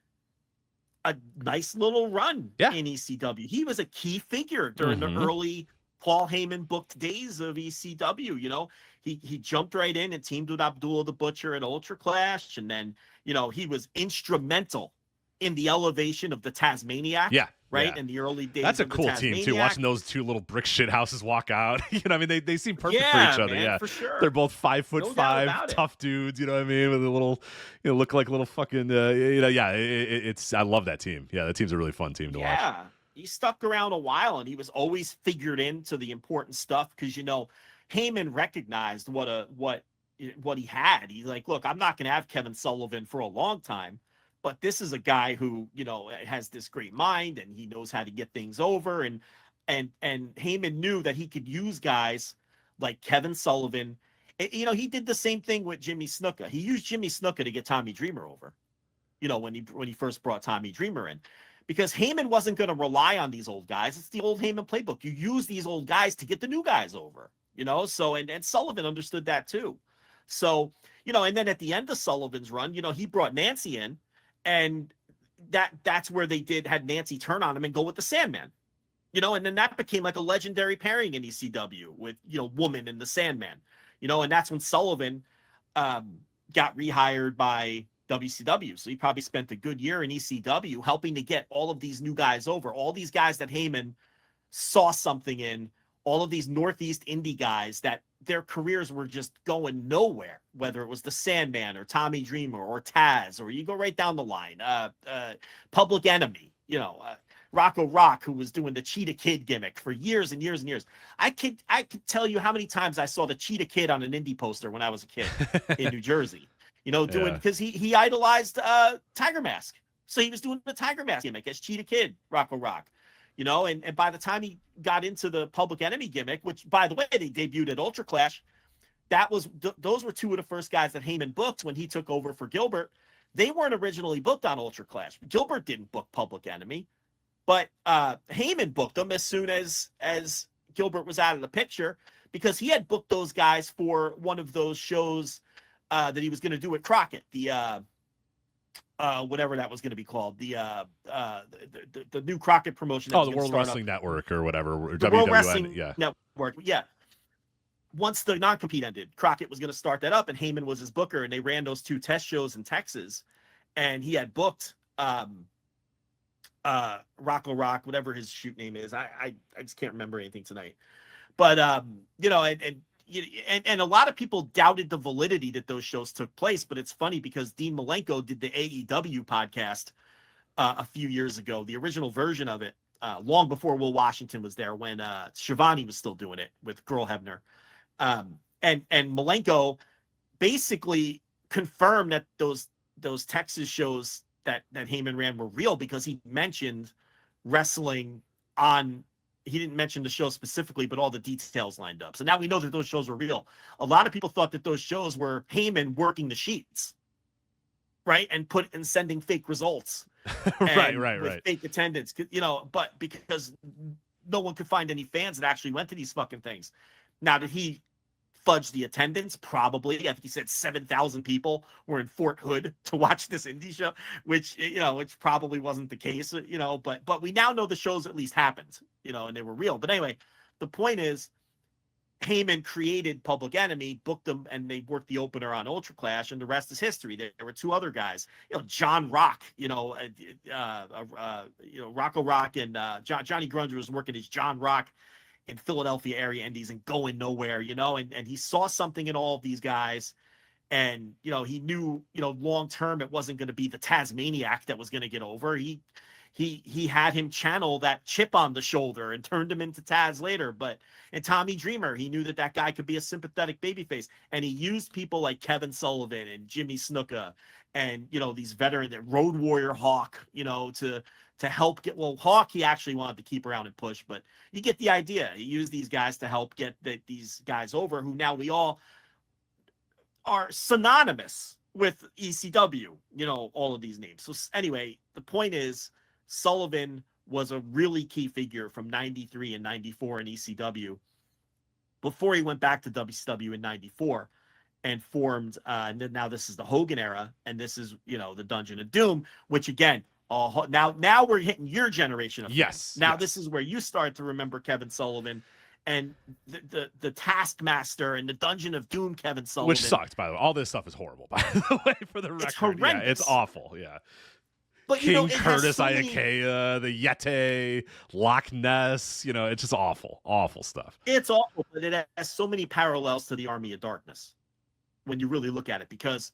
a nice little run in ECW. He was a key figure during the early Paul Heyman booked days of ECW. You know, he jumped right in and teamed with Abdullah the Butcher at Ultra Clash, and then, you know, he was instrumental in the elevation of the Tasmaniac. Yeah. Right. Yeah. In the early days. That's a cool team too. Watching those two little brick shit houses walk out. You know, I mean, they seem perfect for each other. Man, yeah, for sure. They're both 5'5", tough dudes. You know what I mean? With a little, you know, look like little fucking. You know, yeah. It's I love that team. Yeah, that team's a really fun team to watch. Yeah, he stuck around a while, and he was always figured into the important stuff because, you know, Heyman recognized what he had. He's like, look, I'm not going to have Kevin Sullivan for a long time. But this is a guy who, you know, has this great mind and he knows how to get things over. And Heyman knew that he could use guys like Kevin Sullivan. You know, he did the same thing with Jimmy Snuka. He used Jimmy Snuka to get Tommy Dreamer over, you know, when he first brought Tommy Dreamer in. Because Heyman wasn't going to rely on these old guys. It's the old Heyman playbook. You use these old guys to get the new guys over, you know. So, and Sullivan understood that too. So, you know, and then at the end of Sullivan's run, you know, he brought Nancy in. And that's where they had Nancy turn on him and go with the Sandman, you know, and then that became like a legendary pairing in ECW with, you know, Woman and the Sandman, you know, and that's when Sullivan got rehired by WCW. So he probably spent a good year in ECW helping to get all of these new guys over, all these guys that Heyman saw something in, all of these Northeast indie guys that their careers were just going nowhere, whether it was the Sandman or Tommy Dreamer or Taz, or you go right down the line, Public Enemy, you know, Rocco Rock, who was doing the Cheetah Kid gimmick for years and years and years. I could tell you how many times I saw the Cheetah Kid on an indie poster when I was a kid in New Jersey, you know, because he idolized Tiger Mask. So he was doing the Tiger Mask gimmick as Cheetah Kid, Rocco Rock. You know, and by the time he got into the Public Enemy gimmick, which, by the way, they debuted at Ultra Clash, those were two of the first guys that Heyman booked when he took over for Gilbert. They weren't originally booked on Ultra Clash. Gilbert didn't book Public Enemy, but Heyman booked them as soon as Gilbert was out of the picture, because he had booked those guys for one of those shows that he was going to do at Crockett, the whatever that was going to be called, the new Crockett promotion. The World Wrestling Network or whatever. The World Wrestling Network. Yeah. Once the non-compete ended, Crockett was going to start that up, and Heyman was his booker, and they ran those 2 test shows in Texas, and he had booked Rocco Rock, whatever his shoot name is. I just can't remember anything tonight. But you know, and a lot of people doubted the validity that those shows took place, but it's funny because Dean Malenko did the AEW podcast a few years ago, the original version of it, long before Will Washington was there, when Shivani was still doing it with Girl Hebner. And Malenko basically confirmed that those Texas shows that Heyman ran were real, because he mentioned wrestling on. He didn't mention the show specifically, but all the details lined up. So now we know that those shows were real. A lot of people thought that those shows were Heyman working the sheets, right, and sending fake results, right, fake attendance, you know. But because no one could find any fans that actually went to these fucking things. Now, did he fudge the attendance? Probably. I think he said 7,000 people were in Fort Hood to watch this indie show, which probably wasn't the case, you know, but we now know the shows at least happened, you know, and they were real. But anyway, the point is, Heyman created Public Enemy, booked them, and they worked the opener on Ultra Clash, and the rest is history. There were 2 other guys, you know, John Rock, Rocco Rock, and Johnny Grunger was working as John Rock in Philadelphia area indies and going nowhere, you know, and he saw something in all of these guys, and, you know, he knew, you know, long term it wasn't going to be the Tasmaniac that was going to get over. He had him channel that chip on the shoulder and turned him into Taz later. And Tommy Dreamer, he knew that guy could be a sympathetic babyface, and he used people like Kevin Sullivan and Jimmy Snuka and, you know, these veterans, that Road Warrior Hawk, you know, to help get, well, Hawk he actually wanted to keep around and push, but you get the idea. He used these guys to help get these guys over, who now we all are synonymous with ECW, you know, all of these names. So anyway, the point is, Sullivan was a really key figure from 93 and 94 in ECW before he went back to WCW in 94 and formed, and now this is the Hogan era, and this is, you know, the Dungeon of Doom, which again, now we're hitting your generation of fans. Now this is where you start to remember Kevin Sullivan and the Taskmaster and the Dungeon of Doom Kevin Sullivan, which sucked, by the way. All this stuff is horrible, by the way, for the record. It's horrendous. Yeah, it's awful. Yeah. But King Curtis, Ayakea, the Yeti, Loch Ness, you know, it's just awful stuff. It's awful, but it has so many parallels to the Army of Darkness when you really look at it, because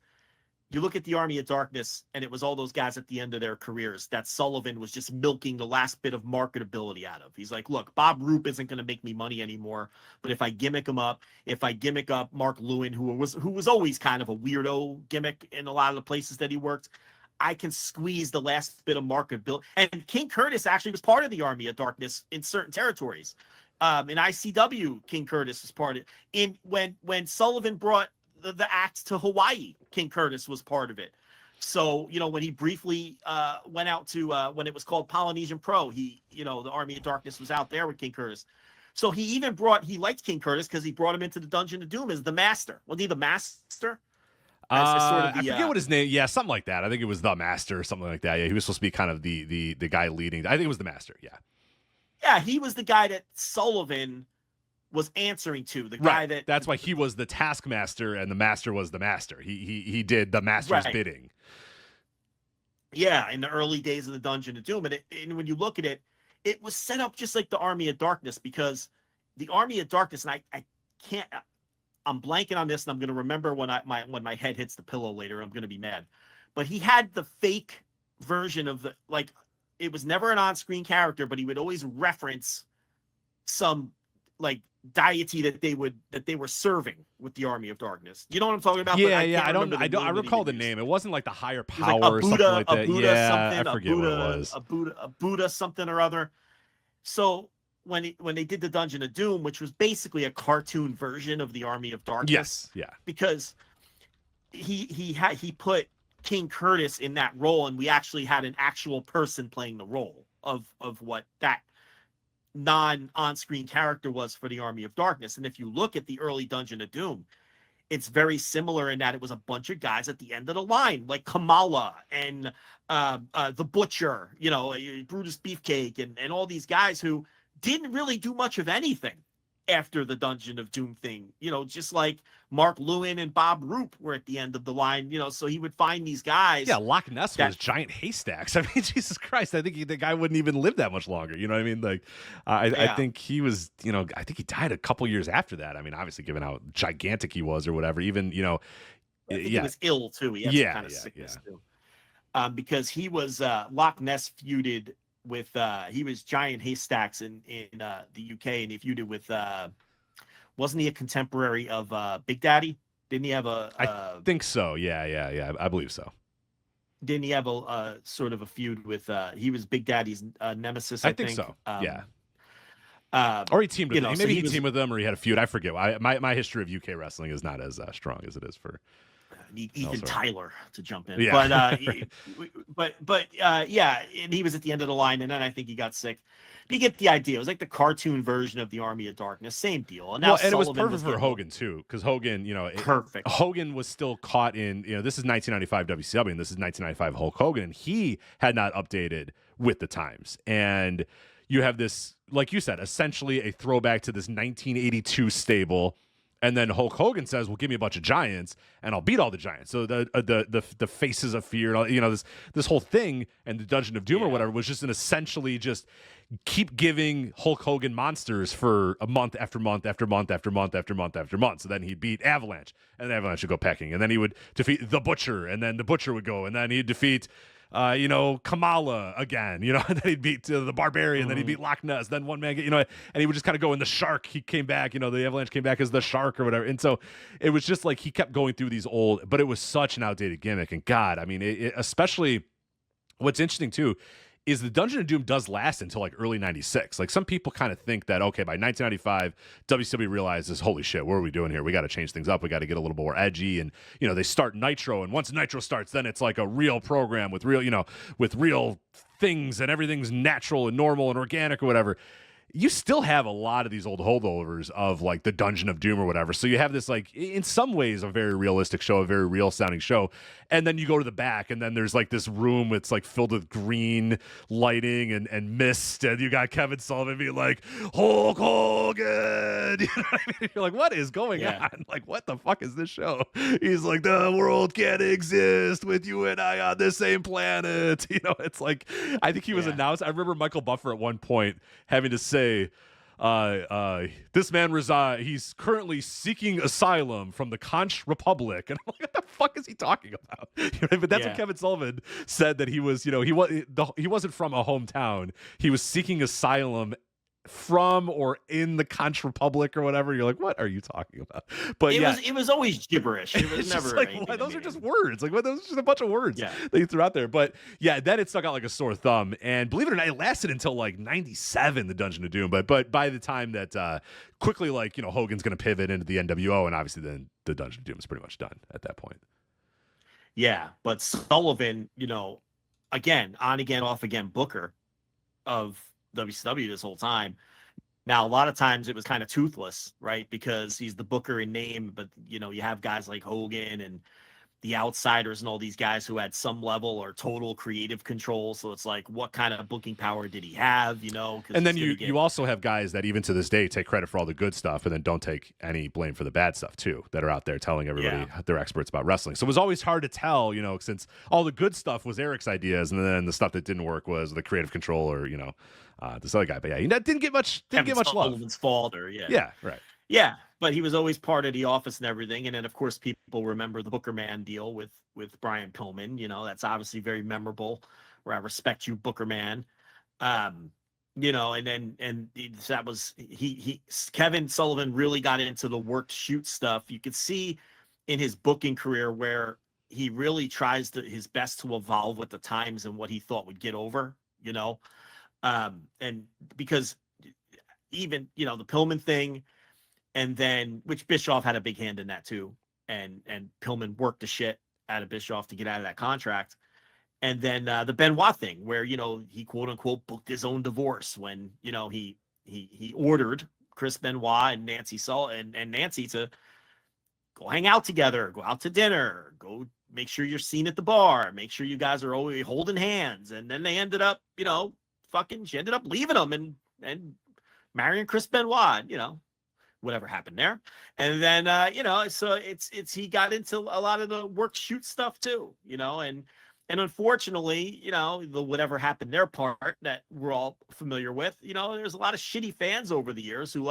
you look at the Army of Darkness, and it was all those guys at the end of their careers that Sullivan was just milking the last bit of marketability out of. He's like, look, Bob Roop isn't going to make me money anymore, but if I gimmick him up, Mark Lewin, who was always kind of a weirdo gimmick in a lot of the places that he worked, I can squeeze the last bit of marketability. And King Curtis actually was part of the Army of Darkness in certain territories. In ICW, King Curtis was part of it. When Sullivan brought the act to Hawaii, King Curtis was part of it. So, you know, when he briefly went out to when it was called Polynesian Pro, the Army of Darkness was out there with King Curtis. So he liked King Curtis because he brought him into the Dungeon of Doom as the Master. Was he the Master? I forget what his name. Yeah, something like that. I think it was the Master or something like that. Yeah, he was supposed to be kind of the guy leading. I think it was the Master. Yeah. Yeah, he was the guy that Sullivan was answering to. The guy that's why he was the Taskmaster and the Master was the Master. He did the Master's bidding. Yeah, in the early days of the Dungeon of Doom, and when you look at it, it was set up just like the Army of Darkness, because the Army of Darkness, and I can't. I'm blanking on this, and I'm going to remember when my head hits the pillow later. I'm going to be mad. But he had the fake version of it was never an on-screen character, but he would always reference some deity that they were serving with the Army of Darkness. You know what I'm talking about? Yeah, I recall the name. It wasn't like the higher power or something like that. Yeah, I forget what it was. A Buddha something or other. So when they did the Dungeon of Doom, which was basically a cartoon version of the Army of Darkness. Yes, yeah. Because he put King Curtis in that role, and we actually had an actual person playing the role of what that on-screen character was for the Army of Darkness. And if you look at the early Dungeon of Doom, it's very similar in that it was a bunch of guys at the end of the line, like Kamala and the Butcher, Brutus Beefcake, and all these guys who didn't really do much of anything after the Dungeon of Doom thing, just like Mark Lewin and Bob Roop were at the end of the line, so he would find these guys. Yeah, Loch Ness was giant haystacks. I mean, Jesus Christ, I think the guy wouldn't even live that much longer. You know what I mean? Like, I think he was, I think he died a couple years after that. I mean, obviously, given how gigantic he was or whatever, even, I think he was ill too. He had some kind of sickness too. Because he was Loch Ness feuded with he was giant haystacks in the UK, and he feuded with wasn't he a contemporary of Big Daddy? Didn't he have I think so. Yeah. I believe so. Didn't he have a sort of a feud with he was Big Daddy's nemesis? I think so. Or he teamed with him. Maybe he teamed with them, or he had a feud. I forget. My history of UK wrestling is not as strong as it is for Ethan Tyler to jump in. Yeah. But yeah, and he was at the end of the line, and then I think he got sick. But you get the idea. It was like the cartoon version of the Army of Darkness, same deal. And now it was perfect for Hogan too, because Hogan, perfect. Hogan was still caught in, this is 1995 WCW, and this is 1995 Hulk Hogan, and he had not updated with the times. And you have this, like you said, essentially a throwback to this 1982 stable. And then Hulk Hogan says, "Well, give me a bunch of giants, and I'll beat all the giants." So the faces of fear, this whole thing, and the Dungeon of Doom or whatever was just essentially just keep giving Hulk Hogan monsters for a month after month after month after month after month after month. So then he'd beat Avalanche, and then Avalanche would go pecking, and then he would defeat the Butcher, and then the Butcher would go, and then he'd defeat Kamala again, and then he'd beat the Barbarian, then he'd beat Loch Ness, then one man, and he would just kind of go in the Shark. He came back, the Avalanche came back as the Shark or whatever. And so it was just like he kept going through these old, but it was such an outdated gimmick. And God, I mean, especially what's interesting too is the Dungeon of Doom does last until like early 96. Like some people kind of think that, okay, by 1995, WCW realizes, holy shit, what are we doing here? We got to change things up. We got to get a little more edgy. And, they start Nitro. And once Nitro starts, then it's like a real program with real, with real things, and everything's natural and normal and organic or whatever. You still have a lot of these old holdovers of like the Dungeon of Doom or whatever. So you have this, like, in some ways, a very realistic show, a very real sounding show. And then you go to the back, and then there's like this room that's like filled with green lighting and mist. And you got Kevin Sullivan being like, Hulk Hogan. You know what I mean? You're like, what is going on? Like, what the fuck is this show? He's like, the world can't exist with you and I on the same planet. It's like, I think he was announced. I remember Michael Buffer at one point having to say, this man he's currently seeking asylum from the Conch Republic. And I'm like, what the fuck is he talking about? But that's what Kevin Sullivan said, that he was, he wasn't from a hometown. He was seeking asylum from or in the Conch Republic or whatever. You're like, what are you talking about? But it was always gibberish. It was never like, those are just words. Like, those are just a bunch of words that you threw out there. But then it stuck out like a sore thumb. And believe it or not, it lasted until like 97, the Dungeon of Doom. But by the time that quickly, like, Hogan's going to pivot into the NWO, and obviously then the Dungeon of Doom is pretty much done at that point. Yeah, but Sullivan, again, on again, off again booker of WCW this whole time. Now, a lot of times it was kind of toothless, right? Because he's the booker in name, but you have guys like Hogan and the Outsiders and all these guys who had some level or total creative control. So it's like, what kind of booking power did he have? And then you also have guys that even to this day take credit for all the good stuff and then don't take any blame for the bad stuff too, that are out there telling everybody they're experts about wrestling. So it was always hard to tell, since all the good stuff was Eric's ideas, and then the stuff that didn't work was the creative control or this other guy. But he didn't get much love. Sullivan's fault, or right. Yeah, but he was always part of the office and everything. And then, of course, people remember the Booker Man deal with Brian Pillman. That's obviously very memorable, where I respect you, Booker Man. And that was Kevin Sullivan really got into the work shoot stuff. You could see in his booking career where he really tries his best to evolve with the times and what he thought would get over, and because even, the Pillman thing, and then which Bischoff had a big hand in that too. And Pillman worked the shit out of Bischoff to get out of that contract. And then the Benoit thing where, he quote unquote booked his own divorce when, he ordered Chris Benoit and Nancy Sullivan and Nancy to go hang out together, go out to dinner, go make sure you're seen at the bar, make sure you guys are always holding hands. And then they ended up, she ended up leaving him and marrying Chris Benoit, whatever happened there. And then, so it's, he got into a lot of the work shoot stuff too, and unfortunately, the whatever happened their part that we're all familiar with, there's a lot of shitty fans over the years who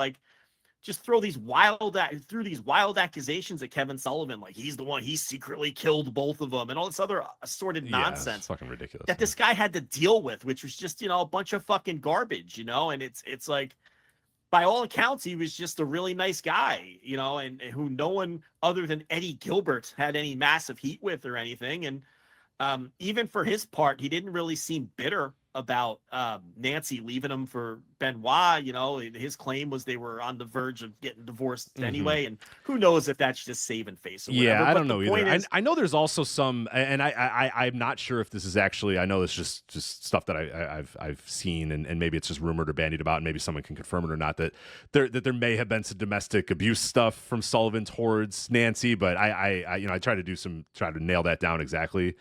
just threw these wild accusations at Kevin Sullivan, like he's the one, he secretly killed both of them and all this other assorted nonsense. It's fucking ridiculous. That this guy had to deal with, which was just, a bunch of fucking garbage, and it's like, by all accounts, he was just a really nice guy, and who no one other than Eddie Gilbert had any massive heat with or anything. And even for his part, he didn't really seem bitter about Nancy leaving him for Benoit. His claim was they were on the verge of getting divorced anyway, and who knows if that's just saving face or whatever. Yeah, I don't know either. Is, I know there's also some, and I'm not sure if this is actually, I know it's just stuff that I've seen, and maybe it's just rumored or bandied about, and maybe someone can confirm it or not, that there may have been some domestic abuse stuff from Sullivan towards Nancy, but I try to nail that down exactly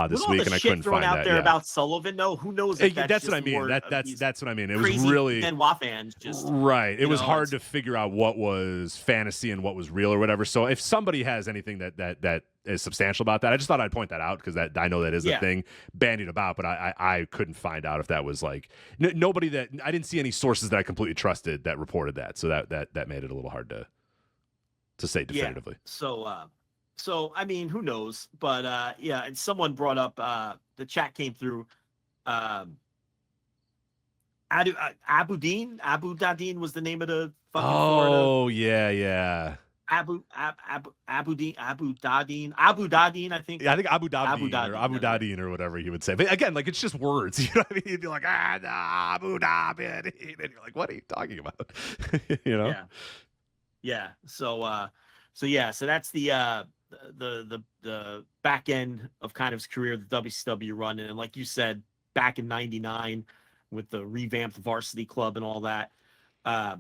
this week, and I couldn't find out that. There about Sullivan, though, who knows? That's what I mean. That's what I mean. It was really Benoit fans just right. It was hard to figure out what was fantasy and what was real or whatever. So if somebody has anything that is substantial about that, I just thought I'd point that out because I know that is a thing bandied about, but I couldn't find out if that was nobody that I didn't see any sources that I completely trusted that reported that. So that made it a little hard to say definitively. Yeah. So, I mean, who knows? But, and someone brought up, the chat came through, Abu Dadin was the name of the fucking Florida. Oh, yeah. Abu Dadin, I think. Yeah, I think Abu Dadin or whatever he would say. But again, it's just words. You know what I mean? He'd be like, Abu Dhabi. And you're like, what are you talking about? Yeah. So that's the back end of kind of his career, the WCW run. And like you said, back in 99 with the revamped Varsity Club and all that, by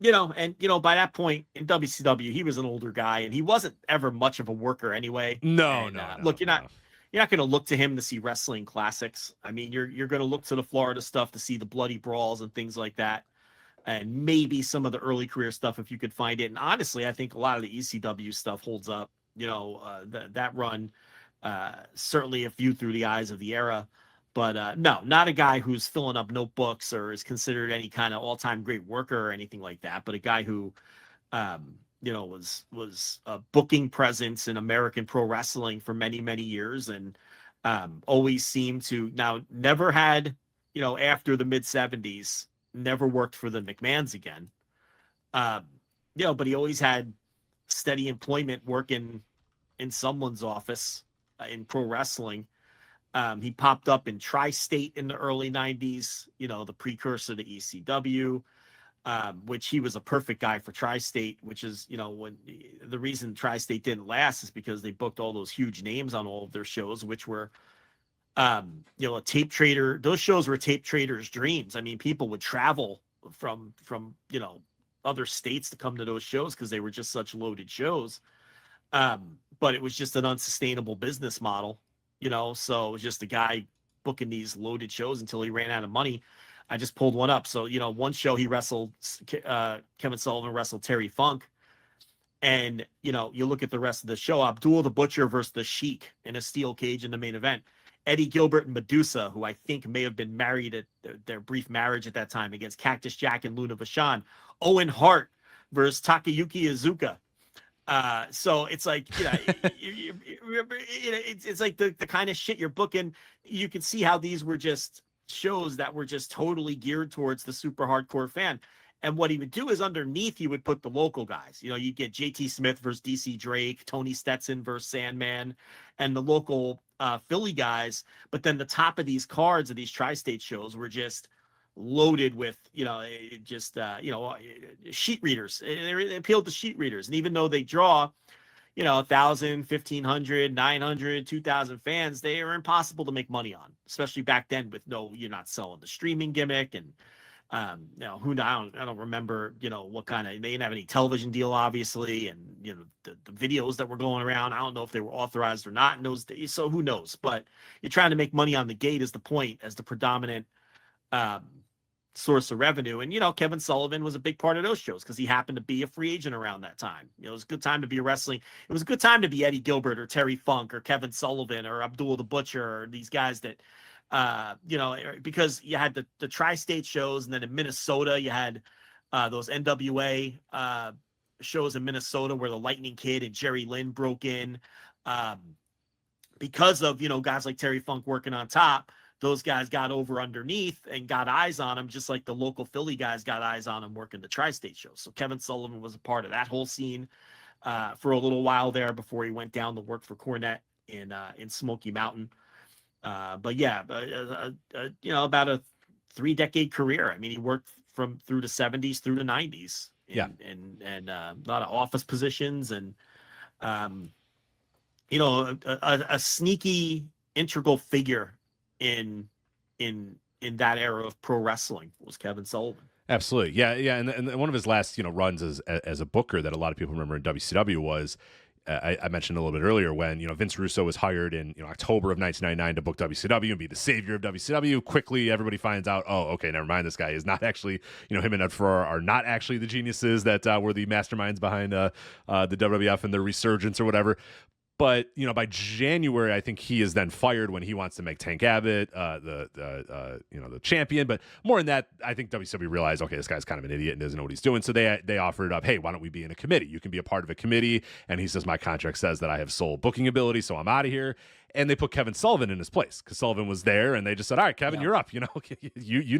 that point in WCW, he was an older guy and he wasn't ever much of a worker anyway. No. Look, you're not going to look to him to see wrestling classics. I mean, you're going to look to the Florida stuff to see the bloody brawls and things like that. And maybe some of the early career stuff if you could find it. And honestly, I think a lot of the ECW stuff holds up. That run, certainly if viewed through the eyes of the era, but no, not a guy who's filling up notebooks or is considered any kind of all-time great worker or anything like that, but a guy who, was a booking presence in American pro wrestling for many, many years and always seemed to never had, after the mid-70s, never worked for the McMahons again. But he always had steady employment working in someone's office in pro wrestling. He popped up in Tri-State in the early 90s, the precursor to ECW, which he was a perfect guy for Tri-State, which is, when the reason Tri-State didn't last is because they booked all those huge names on all of their shows, which were, a tape trader. Those shows were tape traders' dreams. I mean, people would travel from other states to come to those shows because they were just such loaded shows. But it was just an unsustainable business model, so it was just a guy booking these loaded shows until he ran out of money. I just pulled one up. So, one show he wrestled, Kevin Sullivan wrestled Terry Funk. And, you look at the rest of the show, Abdul the Butcher versus the Sheik in a steel cage in the main event. Eddie Gilbert and Medusa, who I think may have been married at their brief marriage at that time, against Cactus Jack and Luna Vachon. Owen Hart versus Takayuki Iizuka. So it's like, it's like the kind of shit you're booking. You can see how these were just shows that were just totally geared towards the super hardcore fan. And what he would do is underneath, he would put the local guys. You'd get JT Smith versus DC Drake, Tony Stetson versus Sandman, and the local Philly guys. But then the top of these cards of these tri-state shows were just loaded with, sheet readers. They appealed to sheet readers. And even though they draw, 1,000, 1,500, 900, 2,000 fans, they are impossible to make money on, especially back then with you're not selling the streaming gimmick. And, I don't remember, what kind of, they didn't have any television deal, obviously. And, the videos that were going around, I don't know if they were authorized or not in those days. So who knows? But you're trying to make money on the gate is the point, as the predominant source of revenue. And, Kevin Sullivan was a big part of those shows because he happened to be a free agent around that time. It was a good time to be wrestling. It was a good time to be Eddie Gilbert or Terry Funk or Kevin Sullivan or Abdul the Butcher or these guys that, because you had the tri-state shows, and then in Minnesota, you had those NWA shows in Minnesota where the Lightning Kid and Jerry Lynn broke in because of, guys like Terry Funk working on top. Those guys got over underneath and got eyes on him, just like the local Philly guys got eyes on him working the tri-state shows. So Kevin Sullivan was a part of that whole scene for a little while there before he went down to work for Cornette in Smoky Mountain. But yeah, about a 3-decade career. I mean, he worked through the 70s through the 90s. And a lot of office positions, and a sneaky integral figure in that era of pro wrestling was Kevin Sullivan. Absolutely. Yeah. And one of his last, runs as a booker that a lot of people remember in WCW was, I mentioned a little bit earlier when, Vince Russo was hired in, October of 1999 to book WCW and be the savior of WCW. Quickly, everybody finds out, oh, okay, never mind. This guy is not actually, him and Ed Ferrara are not actually the geniuses that were the masterminds behind the WWF and their resurgence or whatever. But, by January, I think he is then fired when he wants to make Tank Abbott the champion. But more than that, I think WCW realized, okay, this guy's kind of an idiot and doesn't know what he's doing. So they offered up, hey, why don't we be in a committee? You can be a part of a committee. And he says, my contract says that I have sole booking ability, so I'm out of here. And they put Kevin Sullivan in his place because Sullivan was there, and they just said, all right, Kevin, you're up. You know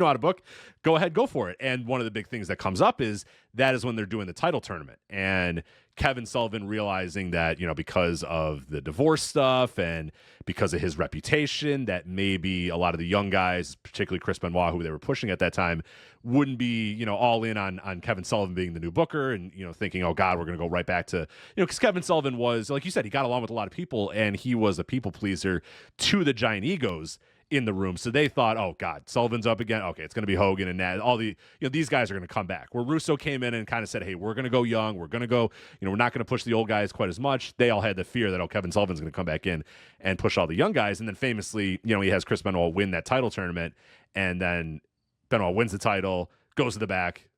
how to book. Go ahead, go for it. And one of the big things that comes up is that is when they're doing the title tournament. And Kevin Sullivan realizing that, because of the divorce stuff and because of his reputation, that maybe a lot of the young guys, particularly Chris Benoit, who they were pushing at that time, wouldn't be, all in on Kevin Sullivan being the new booker and, thinking, oh, God, we're going to go right back to, because Kevin Sullivan was, like you said, he got along with a lot of people and he was a people pleaser to the giant egos in the room. So they thought, oh, God, Sullivan's up again. Okay, it's going to be Hogan and Nat. All the, these guys are going to come back. Where Russo came in and kind of said, hey, we're going to go young. We're going to go, we're not going to push the old guys quite as much. They all had the fear that, oh, Kevin Sullivan's going to come back in and push all the young guys. And then famously, he has Chris Benoit win that title tournament. And then Benoit wins the title, goes to the back,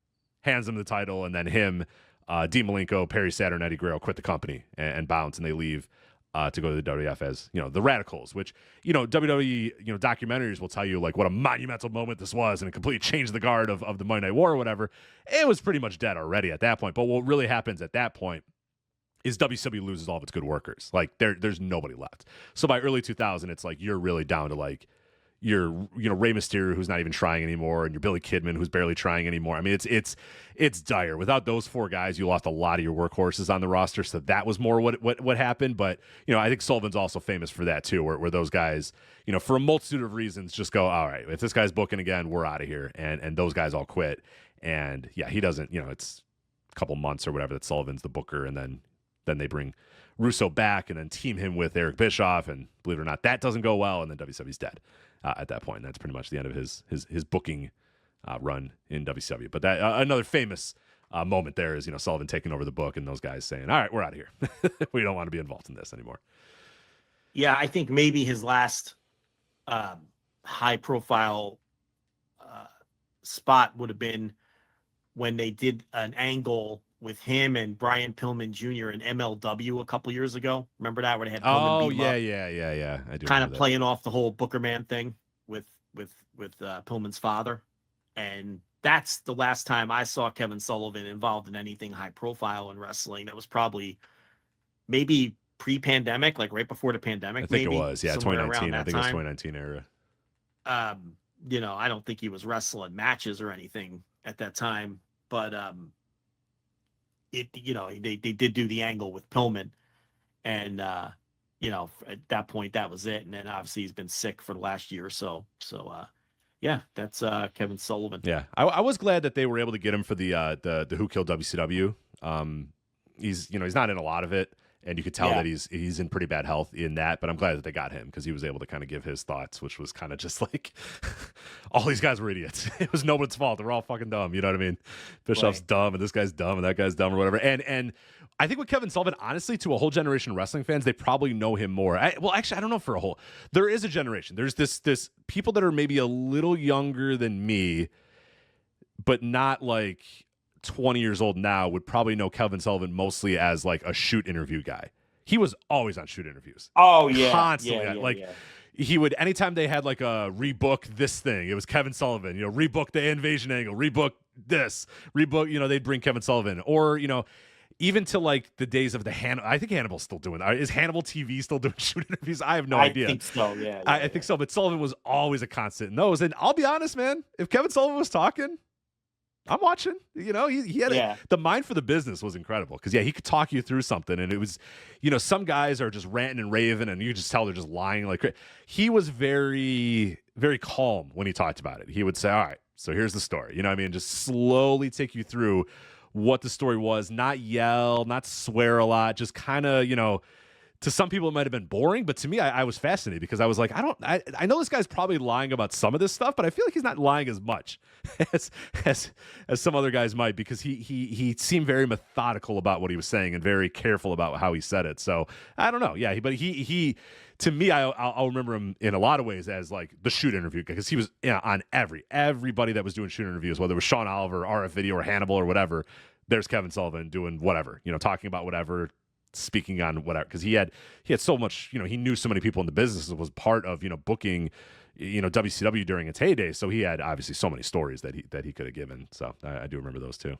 hands him the title, and then him, Dean Malenko, Perry Saturn, Eddie Guerrero quit the company and bounce, and they leave to go to the WWF as, the Radicals, which, WWE, documentaries will tell you, like, what a monumental moment this was, and it completely changed the guard of the Monday Night War or whatever. It was pretty much dead already at that point. But what really happens at that point is WCW loses all of its good workers. Like, there's nobody left. So by early 2000, it's like you're really down to, like, you're, Rey Mysterio, who's not even trying anymore, and you're Billy Kidman, who's barely trying anymore. I mean, it's dire. Without those four guys, you lost a lot of your workhorses on the roster. So that was more what happened. But, I think Sullivan's also famous for that too, where those guys, for a multitude of reasons, just go, all right, if this guy's booking again, we're out of here. And those guys all quit. And yeah, he doesn't, it's a couple months or whatever that Sullivan's the booker, and then they bring Russo back and then team him with Eric Bischoff, and believe it or not, that doesn't go well, and then WCW's dead at that point. And that's pretty much the end of his booking run in WCW. But that another famous moment there is, Sullivan taking over the book and those guys saying, all right, we're out of here. We don't want to be involved in this anymore. Yeah, I think maybe his last high profile spot would have been when they did an angle with him and Brian Pillman Jr. in MLW a couple years ago. Remember that, where they had Pillman beat him up? Yeah. I do. Kind of playing off the whole Booker Man thing with Pillman's father. And that's the last time I saw Kevin Sullivan involved in anything high profile in wrestling. That was probably maybe pre-pandemic, like right before the pandemic. I think maybe, it was, 2019. I think it was 2019 era. I don't think he was wrestling matches or anything at that time, but they did do the angle with Pillman, and at that point that was it. And then obviously he's been sick for the last year or so. So Yeah, that's Kevin Sullivan. Yeah, I was glad that they were able to get him for the Who Killed WCW. He's not in a lot of it, and you could tell Yeah. that he's in pretty bad health in that. But I'm glad that they got him because he was able to kind of give his thoughts, which was kind of just like all these guys were idiots. It was nobody's fault. They were all fucking dumb. You know what I mean? Bischoff's dumb, and this guy's dumb, and that guy's dumb, or whatever. And I think with Kevin Sullivan, honestly, to a whole generation of wrestling fans, they probably know him more. Well, actually, I don't know for a whole. There is a generation. There's this people that are maybe a little younger than me, but not like 20 years old now, would probably know Kevin Sullivan mostly as like a shoot interview guy. He was always on shoot interviews. Oh yeah, Constantly. He would, anytime they had like a rebook this thing, it was Kevin Sullivan, rebook the invasion angle, rebook this, rebook, they'd bring Kevin Sullivan. Or, even to like the days of I think Hannibal's still doing that. Is Hannibal TV still doing shoot interviews? I have no idea. I think so, yeah. I think so, but Sullivan was always a constant in those. And I'll be honest, man, if Kevin Sullivan was talking, I'm watching. He had the mind for the business was incredible because he could talk you through something, and it was, some guys are just ranting and raving, and you just tell they're just lying like. He was very, very calm when he talked about it. He would say, "All right, so here's the story." Just slowly take you through what the story was, not yell, not swear a lot, just kind of, to some people it might have been boring, but to me, I was fascinated because I was like, I know this guy's probably lying about some of this stuff, but I feel like he's not lying as much as some other guys might, because he seemed very methodical about what he was saying and very careful about how he said it. So I don't know. Yeah. But he to me, I'll remember him in a lot of ways as like the shoot interview, because he was on everybody that was doing shoot interviews, whether it was Sean Oliver, RF Video, or Hannibal or whatever. There's Kevin Sullivan doing whatever, talking about whatever, speaking on whatever, because he had so much, he knew so many people in the business. It was part of booking WCW during its heyday, so he had obviously so many stories that he could have given. So I do remember those too.